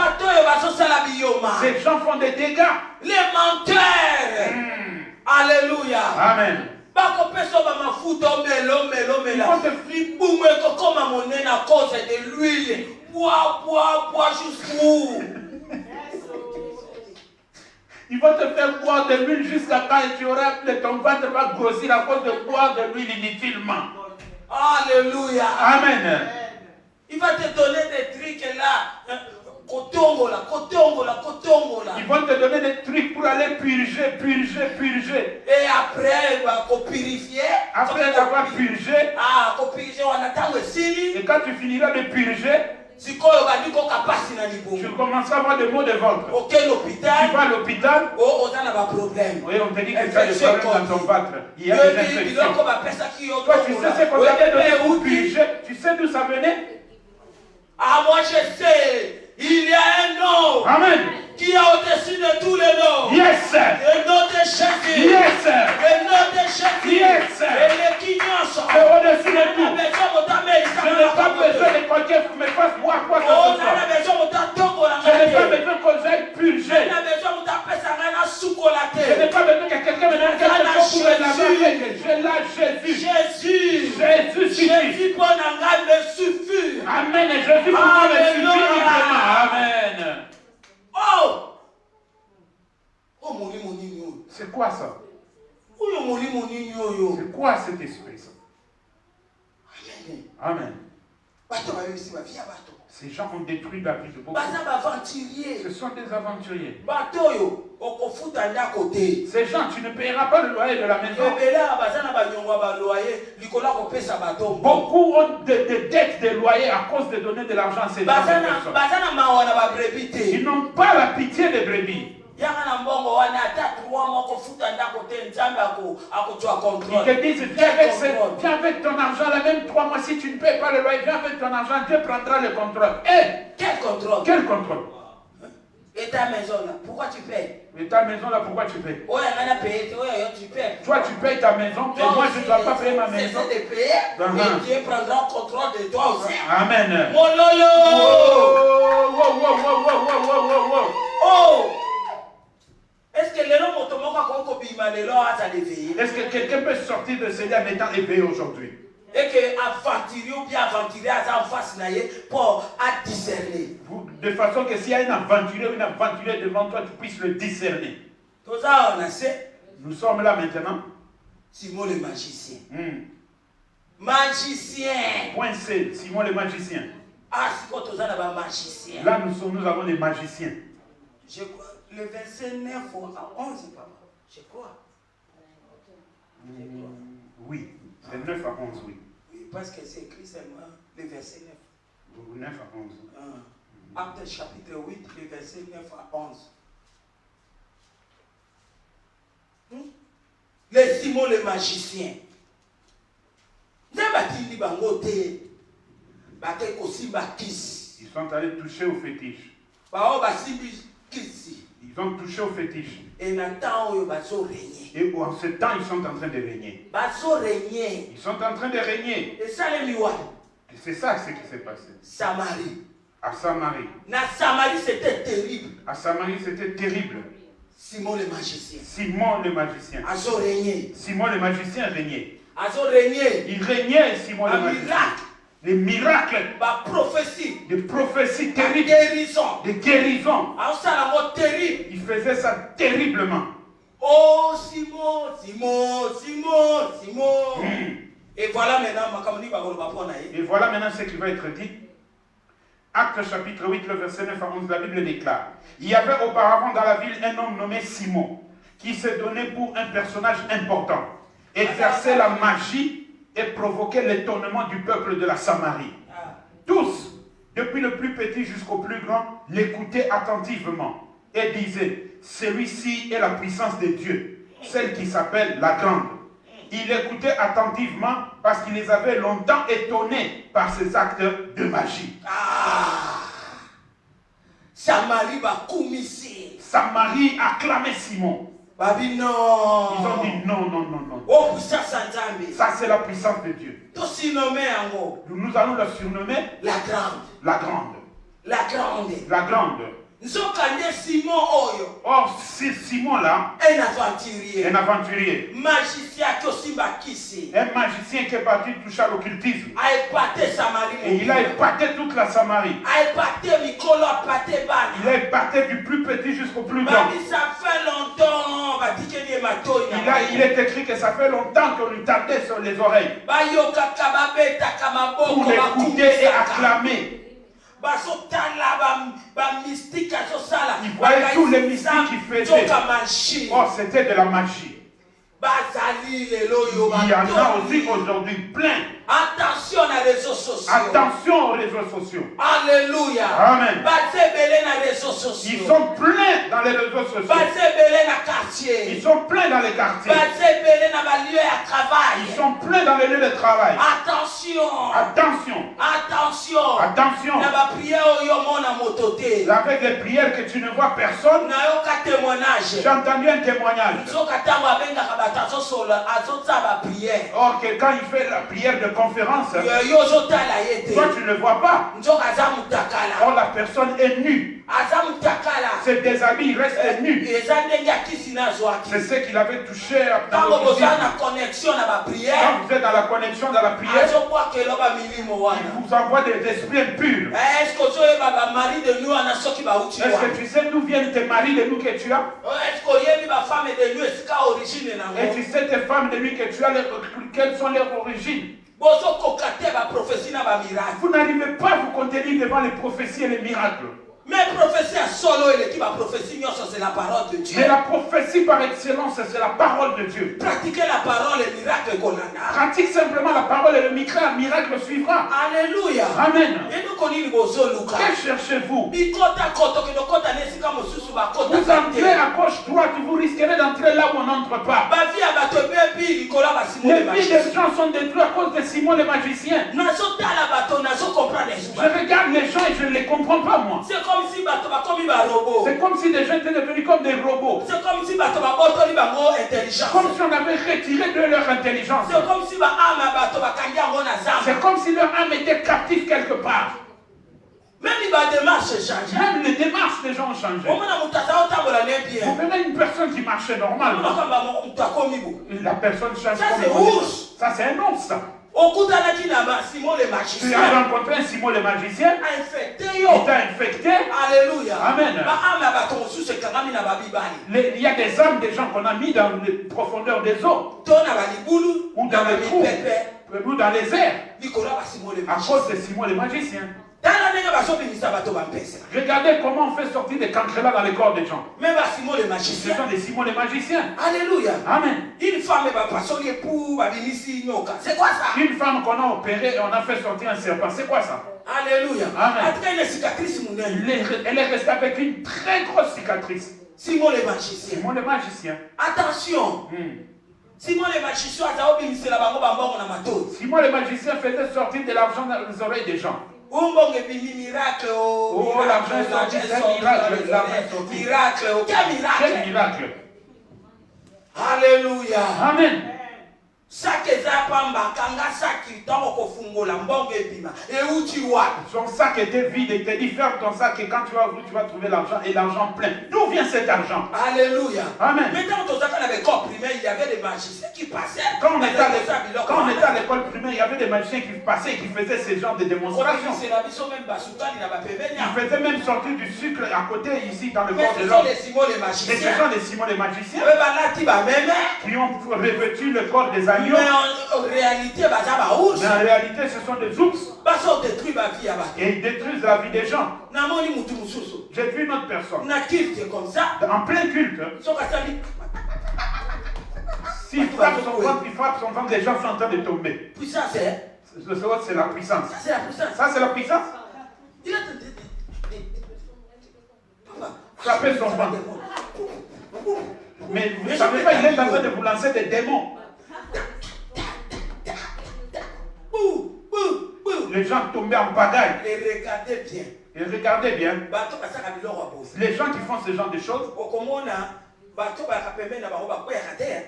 Ces gens font des dégâts. Les menteurs. Alléluia. Amen. bakopesa ba mafuta melo libumu ekokoma monene à cause de l'huile bois jusqu'où. Ils vont te faire boire de l'huile jusqu'à quand tu auras ton ventre va grossir à cause de boire de l'huile inutilement. Alléluia. Amen. Il va te donner des trucs là. Kotongola. Ils vont te donner des trucs pour aller purger. Et après, il va purifier. Après avoir purgé, on attend aussi. et quand tu finiras de purger, tu commenceras à avoir des maux de ventre. Tu vas à l'hôpital, oui, on te dit que tu as des problèmes dans ton ventre. Il y a des infections. Toi, tu sais ce qu'on t'avait donné pour purger. Tu sais d'où ça venait? Ah, moi je sais. Il y a un nom. Amen. Qui a au-dessus de tous les noms. Yes. Le nom de Jésus. Yes. Le nom de Jésus. Yes. Et les quignons sont. C'est au-dessus de tout. Je n'ai pas besoin de quelqu'un qui me fasse boire quoi que ce soit. Je n'ai pas besoin qu'on j'aille purger. Je n'ai pas besoin que quelqu'un me donne quelque chose pour me laver. Je l'ai Jésus. Jésus pour me suffit. Amen. Et Jésus pour moi me suffit amplement. Amen. C'est quoi ça? C'est quoi cet esprit ça? Amen. Ces gens ont détruit la vie de beaucoup. Ce sont des aventuriers. Ces gens, tu ne paieras pas le loyer de la maison. Beaucoup ont des dettes de loyer à cause de donner de l'argent à ces gens. Ils n'ont pas la pitié des brebis. Ils te disent, viens avec ton argent, là même 3 mois, si tu ne payes pas le loyer, viens avec ton argent, Dieu prendra le contrôle. Quel contrôle? Quel contrôle? Et ta maison là, pourquoi tu payes? Et ta maison là, pourquoi tu payes? Tu payes. Toi, tu payes ta maison, et moi, je ne dois pas payer ma maison. Et Dieu prendra le contrôle de toi aussi. Amen. Mon lolo! Oh! Est-ce que les gens Est-ce que quelqu'un peut sortir de ce lit en étant éveillé aujourd'hui? Et que aventurer ou bien aventurer à face pour discerner. De façon que s'il y a une aventurier ou une aventurière devant toi, tu puisses le discerner. Nous sommes là maintenant. Simon le magicien. Magicien. Point C, Simon le magicien. Ah, c'est quand on a un magicien. Là, nous avons des magiciens. Je crois. Le verset 9 à 11, je crois. Oui, c'est 9 à 11, oui. Oui, parce que c'est écrit seulement le verset 9. 9 à 11. Acte chapitre 8, le verset 9 à 11. Le Simon le magicien. Ils sont allés toucher au fétiche. Ils ont touché au fétiche. Et en ce temps, ils sont en train de régner. Ils sont en train de régner. Et c'est ça ce qui s'est passé. Samarie. À Samarie. Samarie, c'était terrible. À Samarie, c'était terrible. Simon le magicien. Simon le magicien. Simon le magicien régnait. Il régnait, Simon le magicien. Les miracles, des prophéties terribles, des guérisons. Il faisait ça terriblement. Oh Simon. Et voilà maintenant ce qui va être dit. Acte chapitre 8, le verset 9 à 11, la Bible déclare. Il y avait auparavant dans la ville un homme nommé Simon, qui s'est donné pour un personnage important, exerçait la magie et provoquait l'étonnement du peuple de la Samarie. Tous, depuis le plus petit jusqu'au plus grand, l'écoutaient attentivement et disaient, celui-ci est la puissance de Dieu, celle qui s'appelle la grande. Il écoutait attentivement parce qu'il les avait longtemps étonnés par ses actes de magie. Samarie va commisser. Samarie acclamait Simon. Babi non. Ils ont dit non. Oh, puissance Nzambe. Ça c'est la puissance de Dieu. Nous allons la surnommer la grande. La grande. La grande. La grande. Or, c'est Simon-là, un aventurier, un magicien qui est parti toucher à l'occultisme. Et il a épaté toute la Samarie. Il a épaté du plus petit jusqu'au plus grand. Il est écrit que ça fait longtemps qu'on lui tapait sur les oreilles pour l'écouter et acclamer. Il voyait tous les mystiques qui faisaient. Oh, c'était de la magie. Il y en a aussi aujourd'hui plein. Attention aux réseaux sociaux. Attention aux réseaux sociaux. Alléluia. Amen. Ils sont pleins dans les réseaux sociaux. Ils sont pleins dans les quartiers. Ils sont pleins dans les lieux de travail. Attention. Attention. Attention. Attention. Avec les prières que tu ne vois personne. J'ai entendu un témoignage. Or, quand il fait la prière de conférence, toi tu ne le vois pas. Or, la personne est nue. Se déshabille, il reste nu. C'est ce qu'il avait touché dans le physique. Quand vous êtes dans la connexion dans la prière, il vous envoie des esprits impurs. Est-ce que tu sais d'où viennent tes maris de nous que tu as? Et tu sais tes femmes de lui que tu as, quelles sont leurs origines? Vous n'arrivez pas à vous contenir devant les prophéties et les miracles. Mais prophétie à solo et l'équipe à prophétie, c'est la parole de Dieu. Mais la prophétie par excellence, c'est la parole de Dieu. Pratiquez la parole et le miracle qu'on a. Pratique simplement la parole et le miracle suivra. Alléluia. Amen. Que cherchez-vous? Vous entrez à gauche, droite, vous risquerez d'entrer là où on n'entre pas. Les vies des gens sont détruites à cause de Simon le magicien. Je regarde les gens et je ne les comprends pas moi. C'est comme si des gens étaient devenus comme des robots. C'est comme si on avait retiré de leur intelligence. C'est comme si leur âme était captive quelque part. Même les démarches des gens ont changé. Vous verrez une personne qui marchait normalement. La personne change. Ça c'est un ours. Tu as rencontré un Simon le magicien. Il t'a infecté. Alléluia. Amen. Il y a des âmes des gens qu'on a mis dans les profondeurs des eaux. Ou dans les trous. Ou dans les airs. À cause de Simon le magicien. Regardez comment on fait sortir des cancrelats dans les corps des gens. Ce sont des Simon les magiciens. Alléluia. Amen. Une femme c'est quoi ça? Une femme qu'on a opérée et on a fait sortir un serpent. C'est quoi ça? Alléluia. Amen. Elle est restée avec une très grosse cicatrice. Simon le magicien. Simon le magicien. Attention. Simon le magicien faisait sortir de l'argent dans les oreilles des gens. Oh, l'argent est sorti, c'est un miracle. Quel miracle? Quel miracle? Alléluia. Amen. Son sac était vide et t'es dit ferme ton sac et quand tu vas ouvrir tu vas trouver l'argent et l'argent plein. D'où vient cet argent? Alléluia. Amen. Mais quand on était à l'école primaire, il y avait des magiciens qui passaient. Quand on était à l'école primaire, il y avait des magiciens qui passaient et qui faisaient ce genre de démonstrations. Ils faisaient même sortir du sucre à côté ici dans le corps de l'homme. Mais ce sont les Simon les magiciens qui ont revêtu le corps des agneaux. Mais en réalité, ce sont des ours. Et ils détruisent la vie des gens. J'ai vu une autre personne. En plein culte. S'il frappe son ventre, les gens sont en train de tomber. C'est la puissance. Ça, c'est la puissance. Frapper son ventre. Mais vous ne savez pas, il est en train de vous lancer des démons. Les gens tombaient en pagaille. Et regardez bien. Les gens qui font ce genre de choses.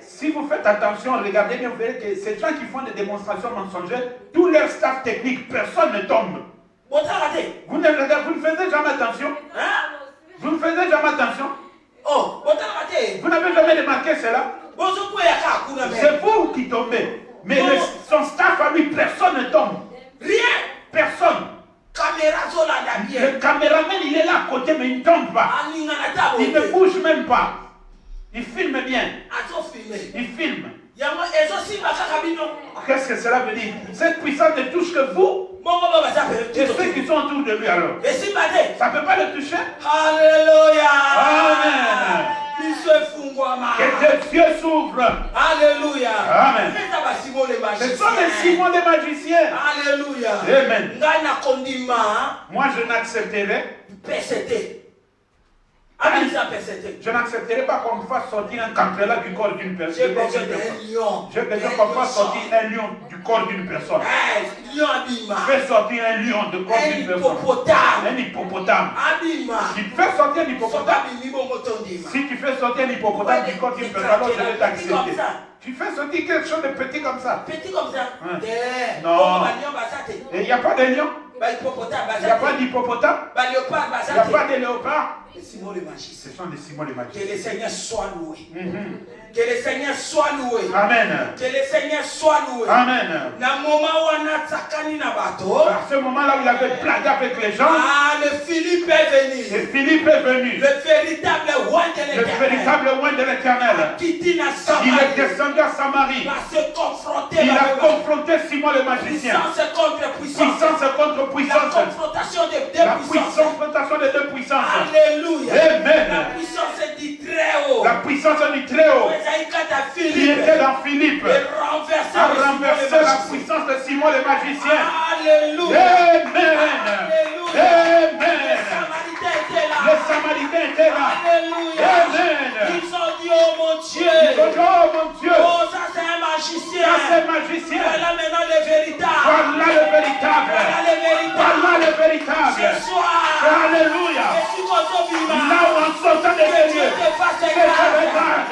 Si vous faites attention, regardez bien, vous verrez que ces gens qui font des démonstrations mensongères, tout leur staff technique, personne ne tombe. Vous ne faisiez jamais attention. Vous faisiez jamais attention. Oh, vous n'avez jamais remarqué cela. C'est vous qui tombez. Mais son staff à lui, personne ne tombe. Rien. Personne. Le caméraman, il est là à côté, mais il ne tombe pas. Il ne bouge même pas. Il filme bien. Il filme. Qu'est-ce que cela veut dire? Cette puissance ne touche que vous et ceux qui sont autour de lui alors. Ça ne peut pas le toucher. Alléluia. Amen. Que tes yeux s'ouvrent. Alléluia. Amen. Ce sont les Simons des magiciens. Alléluia. Amen. Moi je n'accepterai je n'accepterai pas qu'on me fasse sortir un cancrela du corps d'une personne. J'ai besoin qu'on fasse sortir un lion du corps d'une personne. Fais sortir un lion du corps d'une personne. Un hippopotame. Tu fais sortir un hippopotame. Si tu fais sortir un hippopotame du corps d'une personne, alors je vais t'accepter. Tu fais sortir quelque chose de petit comme ça. Petit comme ça. Non. Et il n'y a pas de lion. Il n'y a pas d'hippopotame. Il n'y a pas de léopard. Ce sont des Simons les magiciens. Que le Seigneur soit loué. Que le Seigneur soit loué. Amen. Que le Seigneur soit loué. Amen. À ce moment-là où il avait blagué avec les gens, le Philippe est venu. et Philippe est venu. Le véritable roi de Le véritable roi de l'Éternel. Il est descendu à Samarie. Il a confronté Simon le magicien. Puissance contre puissance. La confrontation des deux La puissances. confrontation des deux puissances. Alléluia. Amen. La puissance du très haut. La puissance du Très-Haut qui était dans Philippe a renversé la puissance de Simon le magicien. Alléluia. Amen. Amen. Les Samaritains étaient là. Alléluia. Amen. Ils ont dit, oh mon Dieu. Ils ont dit, oh mon Dieu. Oh, ça c'est un magicien. Ça c'est magicien. Voilà maintenant le véritable. Voilà le véritable. Voilà le véritable. Voilà le véritable. Ce soir. Alléluia. Là où en sortant des lieux, c'est que regarde.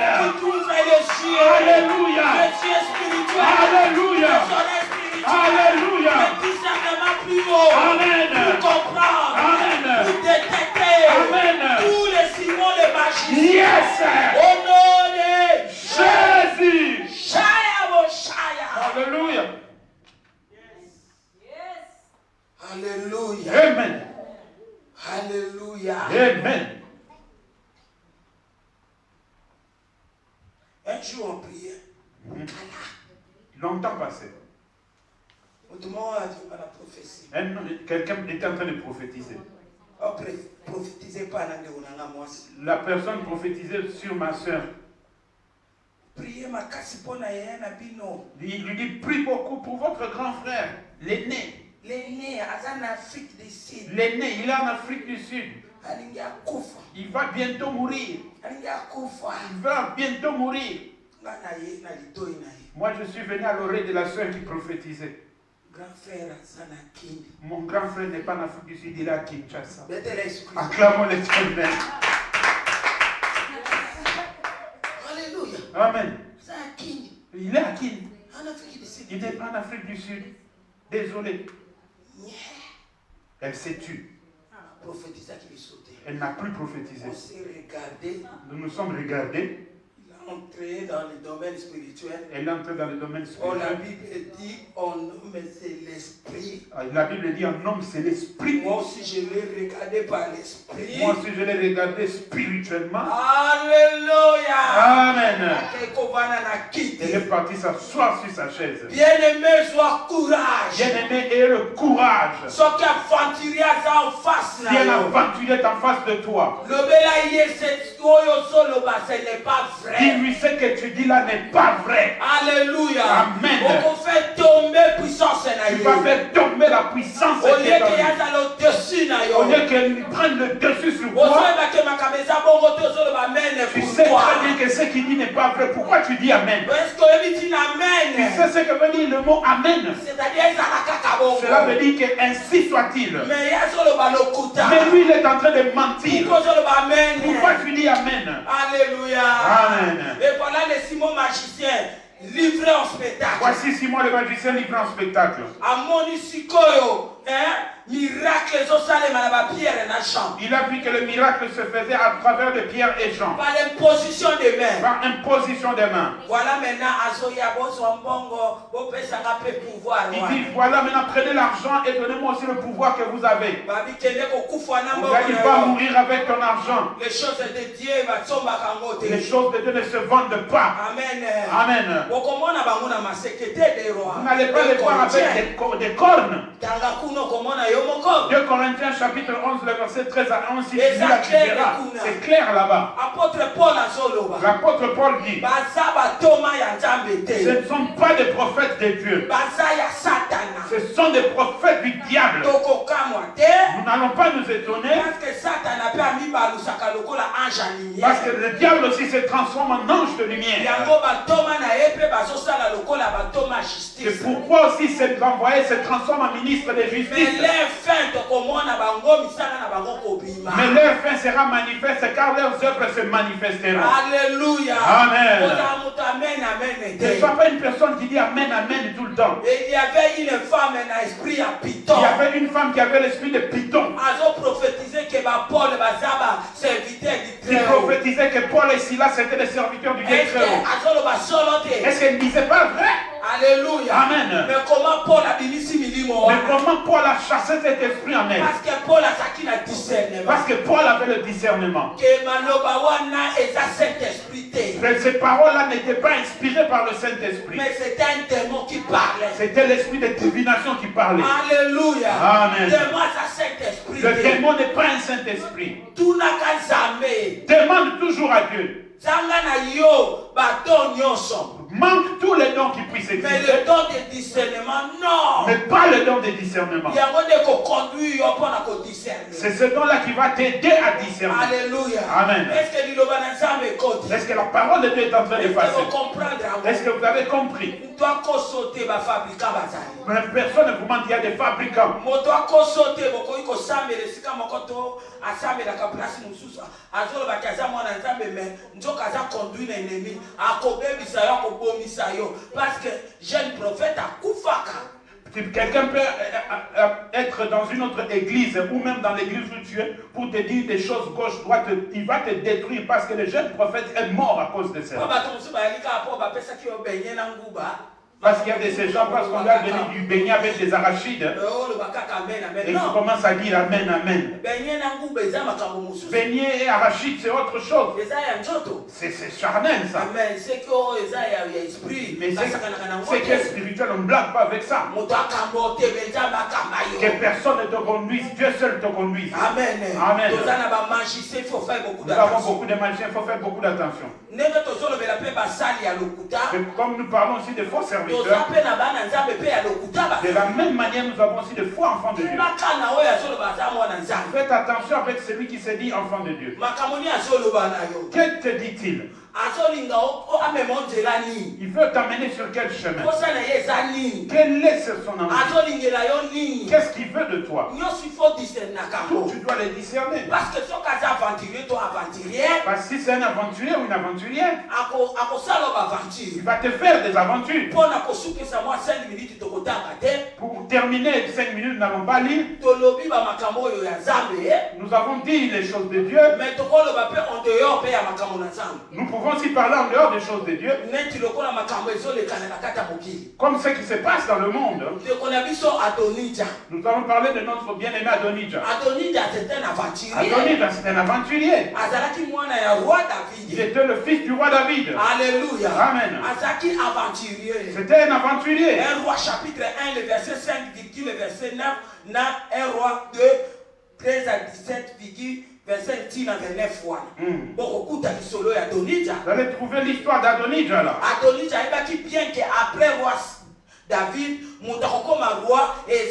Alléluia. Alléluia. Alléluia. Amen. Amen. Amen. Tous les Simons les magiciens. Yes. Au nom de Jésus. Shaya. Alléluia. Alléluia. Amen. Alléluia. Amen. Un jour on priait. Longtemps passé. Autrement, on a prophétie. Quelqu'un était en train de prophétiser. Prophétisez pas dans moi. La personne prophétisait sur ma soeur. Priez ma cassipona et un abino. Il lui dit, prie beaucoup pour votre grand frère, l'aîné. L'aîné, en Afrique du Sud. L'aîné, il est en Afrique du Sud. Il va bientôt mourir. Il va bientôt mourir. Moi, je suis venu à l'oreille de la soeur qui prophétisait. Mon grand frère n'est pas en Afrique du Sud, il est à Kinshasa. Acclamons l'Éternel. Alléluia. Amen. Il est à Kin. Il n'est pas en Afrique du Sud. Désolé. Elle s'est tue. Elle n'a plus prophétisé. Nous nous sommes regardés. Entré dans le domaine spirituel. Elle est entrée dans le domaine spirituel. La Bible dit un homme c'est l'esprit. La Bible dit un homme c'est l'esprit. Moi aussi je l'ai regardé par l'esprit. Moi aussi je l'ai regardé spirituellement. Alléluia. Amen. Elle est partie s'asseoir sur sa chaise. Bien-aimé, sois courage. Bien-aimé, aie le courage. Ce qui aventurier en face. Si un aventurier est en face de toi. Le bélaïe c'est ce n'est pas vrai. Dis-lui ce que tu dis là n'est pas vrai. Alléluia. Amen. On fait tomber puissance. Tu vas faire tomber la puissance. Au lieu qu'il y a le dessus. Au lieu qu'elle prenne le dessus sur toi. Tu sais très bien que ce qu'il dit n'est pas vrai. Pourquoi tu dis Amen? Tu sais ce que veut dire le mot Amen? Cela veut dire que ainsi soit-il. Mais lui il est en train de mentir. Pourquoi tu dis Amen? Alléluia. Amen. Et voilà les Simons magiciens livrés en spectacle. Voici Simon le magicien livré en spectacle. À Monisikoyo, Il a vu que le miracle se faisait à travers de Pierre et Jean. Par l'imposition des mains. Par imposition des mains. Voilà maintenant, il dit, voilà maintenant, prenez l'argent et donnez-moi aussi le pouvoir que vous avez. Vous n'allez pas mourir avec ton argent. Les choses de Dieu, les choses de Dieu ne se vendent pas. Amen. Amen. Vous n'allez pas les voir avec des cornes. 2 Corinthiens chapitre 11, le verset 13 à 11, si tu lis la différence, c'est clair là-bas. L'apôtre Paul dit, ce ne sont pas des prophètes de Dieu. Ce sont des prophètes du diable. Nous n'allons pas nous étonner. Parce que le diable aussi se transforme en ange de lumière. C'est pourquoi aussi cet envoyé se transforme en ministre de justice. Mais leur fin sera manifeste car leurs œuvres se manifesteront. Alléluia. Amen. Ne sois pas une personne qui dit amen, amen tout le temps. Et il y avait une femme, un esprit à Python. Il y avait une femme qui avait l'esprit de Python. Il prophétisait que Paul et Silas étaient des serviteurs du Dieu très haut. Est-ce qu'elle ne disait pas vrai? Alléluia. Amen. Mais comment Paul a chassé cet esprit en elle? Parce que Paul a le discernement. Parce que Paul avait le discernement. Mais ces paroles-là n'étaient pas inspirées par le Saint-Esprit. Mais c'était un démon qui parlait. C'était l'esprit de divination qui parlait. Alléluia. Amen. Le démon n'est pas un Saint-Esprit. Tout n'a qu'à jamais. Demande toujours à Dieu. Manque tous les dons qui puissent exister. Mais le don de discernement, non. Mais pas le don de discernement. C'est ce don-là qui va t'aider à discerner. Alléluia. Amen. Est-ce que la parole de Dieu est en train de passer? Est-ce que vous avez compris? Personne ne vous ment, il y a des fabricants. Parce que jeune prophète a Koufaka. Quelqu'un peut être dans une autre église ou même dans l'église où tu es pour te dire des choses gauche, droite, il va te détruire parce que le jeune prophète est mort à cause de ça. Parce qu'il y a de ces gens, parce qu'on a donné du beignet avec des arachides. Et ils commencent à dire amen, amen. Beignet et arachide, c'est autre chose. C'est charnel, ça. Mais c'est qui est spirituel, on ne blague pas avec ça. Que personne ne te conduise, Dieu seul te conduise. Amen. Amen. Nous avons beaucoup de magiciens, il faut faire beaucoup d'attention. Comme nous parlons aussi de faux serviteurs, de la même manière, nous avons aussi de faux enfants de Dieu. Faites attention avec celui qui se dit enfant de Dieu. Que te dit-il? Il veut t'amener sur quel chemin? Quel est son amour? Qu'est-ce qu'il veut de toi? Tout, tu dois le discerner. Parce que si c'est un aventurier ou une aventurière, il va te faire des aventures. Pour terminer 5 minutes, nous n'allons pas lire. Nous avons dit les choses de Dieu. Nous pouvons aussi parler en dehors des choses de Dieu. Comme ce qui se passe dans le monde. Nous allons parler de notre bien-aimé Adonijah. Adonijah, c'est un aventurier. Adonijah, c'est un aventurier. Il était le fils du roi David. Alléluia. Amen. C'était un aventurier. 1 Roi chapitre 1, le verset 5, le verset 9, 1 Roi 2, 13 à 17, verset 10 à 29 fois. Vous allez trouver l'histoire d'Adonijah là. Adonijah, il dit bien qu'après roi David, roi et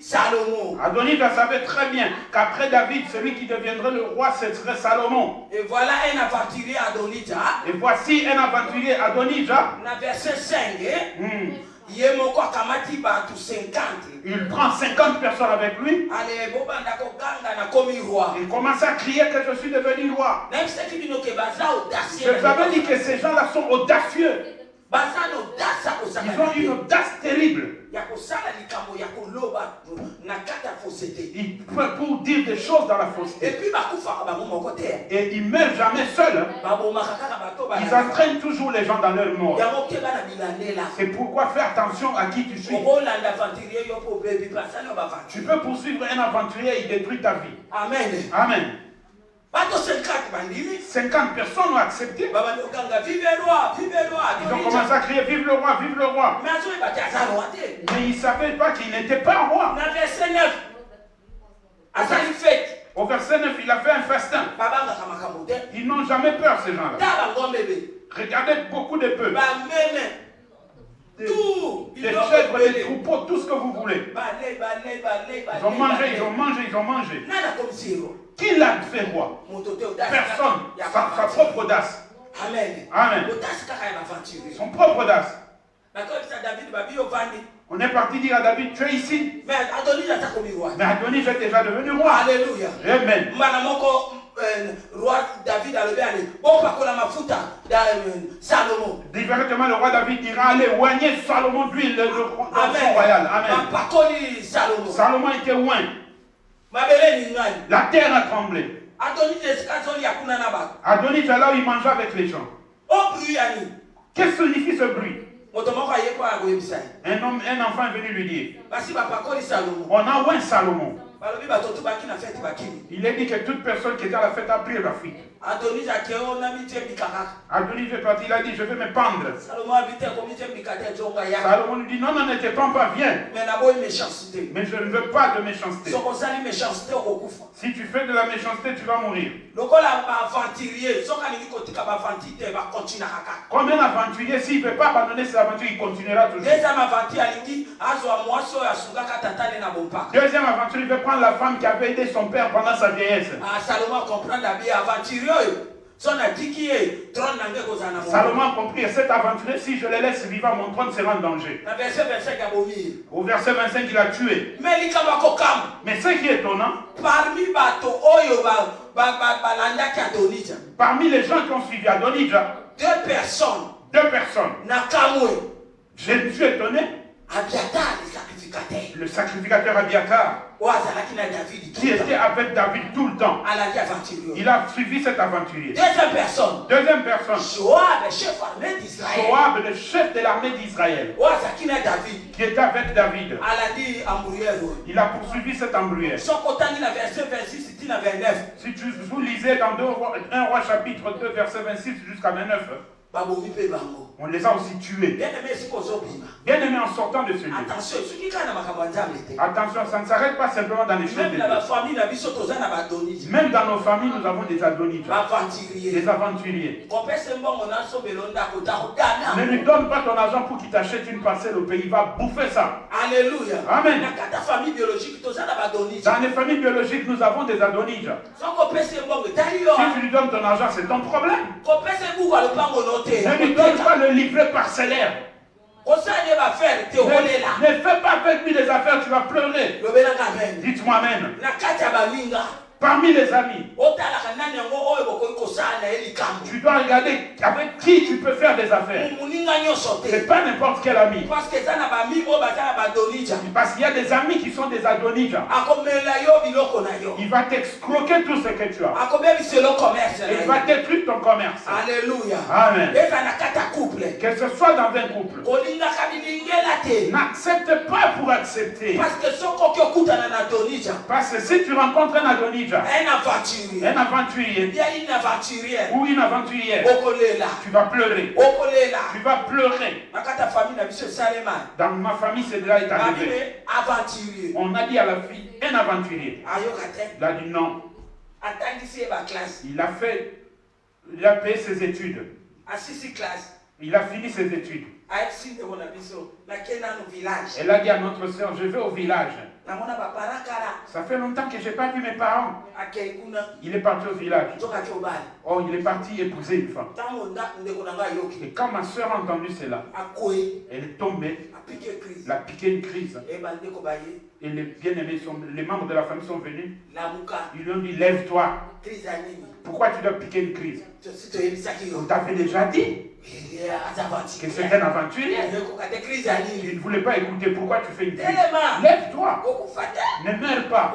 Salomon. Adonijah savait très bien qu'après David, celui qui deviendrait le roi, ce serait Salomon. Et voilà un aventurier Adonijah. Et voici un aventurier Adonijah. Verset 5. Il prend 50 personnes avec lui. Il commence à crier que je suis devenu roi. Je vous avais dit que ces gens-là sont audacieux. Ils ont une audace terrible. Pour dire des choses dans la fausseté. Et ils ne meurent jamais seuls. Ils entraînent toujours les gens dans leur mort. C'est pourquoi fais attention à qui tu suis. Tu peux poursuivre un aventurier et il détruit ta vie. Amen. Amen. 50 personnes ont accepté. Ils ont commencé à crier vive le roi, vive le roi. Mais ils ne savaient pas qu'il n'était pas roi. Au verset 9, il a fait un festin. Ils n'ont jamais peur, ces gens-là. Regardez beaucoup de peuples. Des chèvres, des troupeaux, tout ce que vous voulez. Ils ont mangé, ils ont mangé, ils ont mangé. Qui l'a fait roi? Personne. Sa propre audace. Amen. Amen. Son propre audace. On est parti dire à David, tu es ici. Mais Adonis est déjà devenu roi. Alléluia. Amen. Roi David a levé aller. Bon, pas la mafuta Salomon. Directement, le roi David ira aller oigner Salomon d'huile dans son royal. Amen. Salomon était oint. La terre a tremblé. Adonis est là où il mangeait avec les gens. Qu'est-ce que signifie ce bruit? Un enfant est venu lui dire, on a oint Salomon. Il est dit que toute personne qui était à la fête a pris la fuite. Adonis est parti, il a dit je vais me pendre. Salomon lui dit non, ne te pends pas, viens. Mais je ne veux pas de méchanceté. Si tu fais de la méchanceté, tu vas mourir. Comme un aventurier, s'il ne peut pas abandonner ses aventures, il continuera toujours. Deuxième aventure, il veut prendre la femme qui avait aidé son père pendant sa vieillesse. Salomon comprend aventurier. Salomon a compris, cet aventurier, si je le laisse vivant, mon trône sera en danger. Au verset 25, il a tué. Mais ce qui est étonnant, parmi les gens qui ont suivi Adonijah, deux personnes. Je suis étonné. Le sacrificateur Abiatar, qui était avec David tout le temps, il a suivi cet aventurier. Deuxième personne, Joab, le chef de l'armée d'Israël, qui était avec David. Il a poursuivi cet embrouillé. Si vous lisez dans 1 Roi chapitre 2 verset 26 jusqu'à 29, on les a aussi tués. Bien aimé, en sortant de ce lieu. Attention, ça ne s'arrête pas simplement dans les choses de Dieu. Même dans nos familles, nous avons des Adonijah, des aventuriers. Ne lui donne pas ton argent pour qu'il t'achète une parcelle au pays. Il va bouffer ça. Alléluia. Amen. Dans les familles biologiques, nous avons des Adonijah. Si tu lui donnes ton argent, c'est ton problème. Ne lui donne pas le livret parcellaire. Ne fais pas avec lui des affaires, tu vas pleurer. Dites-moi amen. Parmi les amis, tu dois regarder avec qui tu peux faire des affaires. C'est pas n'importe quel ami. Parce qu'il y a des amis qui sont des Adonijah. Il va t'excroquer tout ce que tu as. Il va détruire ton commerce. Alléluia. Amen. Que ce soit dans un couple. N'accepte pas pour accepter. Parce que si tu rencontres un Adonijah, un aventurier ou une aventurière, tu vas pleurer. Tu vas pleurer. Dans ma famille, c'est là est arrivé. On a dit à la fille, un aventurier. Il a dit non. Il a payé ses études. Il a fini ses études. Elle a dit à notre soeur, je vais au village. Ça fait longtemps que je n'ai pas vu mes parents. Il est parti au village. Oh, il est parti épouser une femme. Et quand ma soeur a entendu cela, elle est tombée. Elle a piqué une crise. Et les bien-aimés, les membres de la famille sont venus. Ils lui ont dit, lève-toi. Pourquoi tu dois piquer une crise? On t'avait déjà dit que c'était un aventurier. Il ne voulait pas écouter. Pourquoi tu fais une crise? Lève-toi. Ne meurs pas.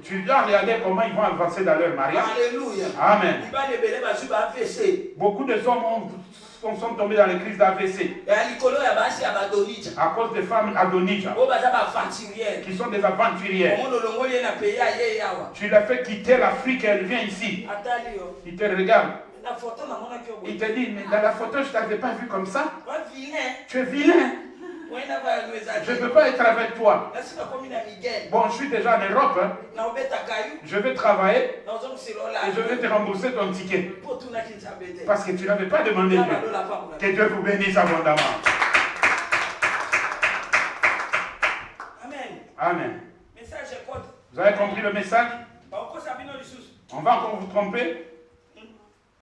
Tu dois regarder comment ils vont avancer dans leur mariage. Alléluia. Amen. Beaucoup de hommes sont tombés dans les crises d'AVC à cause des femmes adonija qui sont des aventurières. Tu l'as fait quitter l'Afrique et elle vient ici. Il te regarde. Il te dit, mais dans la photo, je ne t'avais pas vu comme ça. Tu es vilain. Je ne peux pas être avec toi. Bon, je suis déjà en Europe. Hein. Je vais travailler et je vais te rembourser ton ticket. Parce que tu n'avais pas demandé Dieu. Que Dieu vous bénisse abondamment. Amen. Amen. Message. Vous avez compris le message? On va encore vous tromper.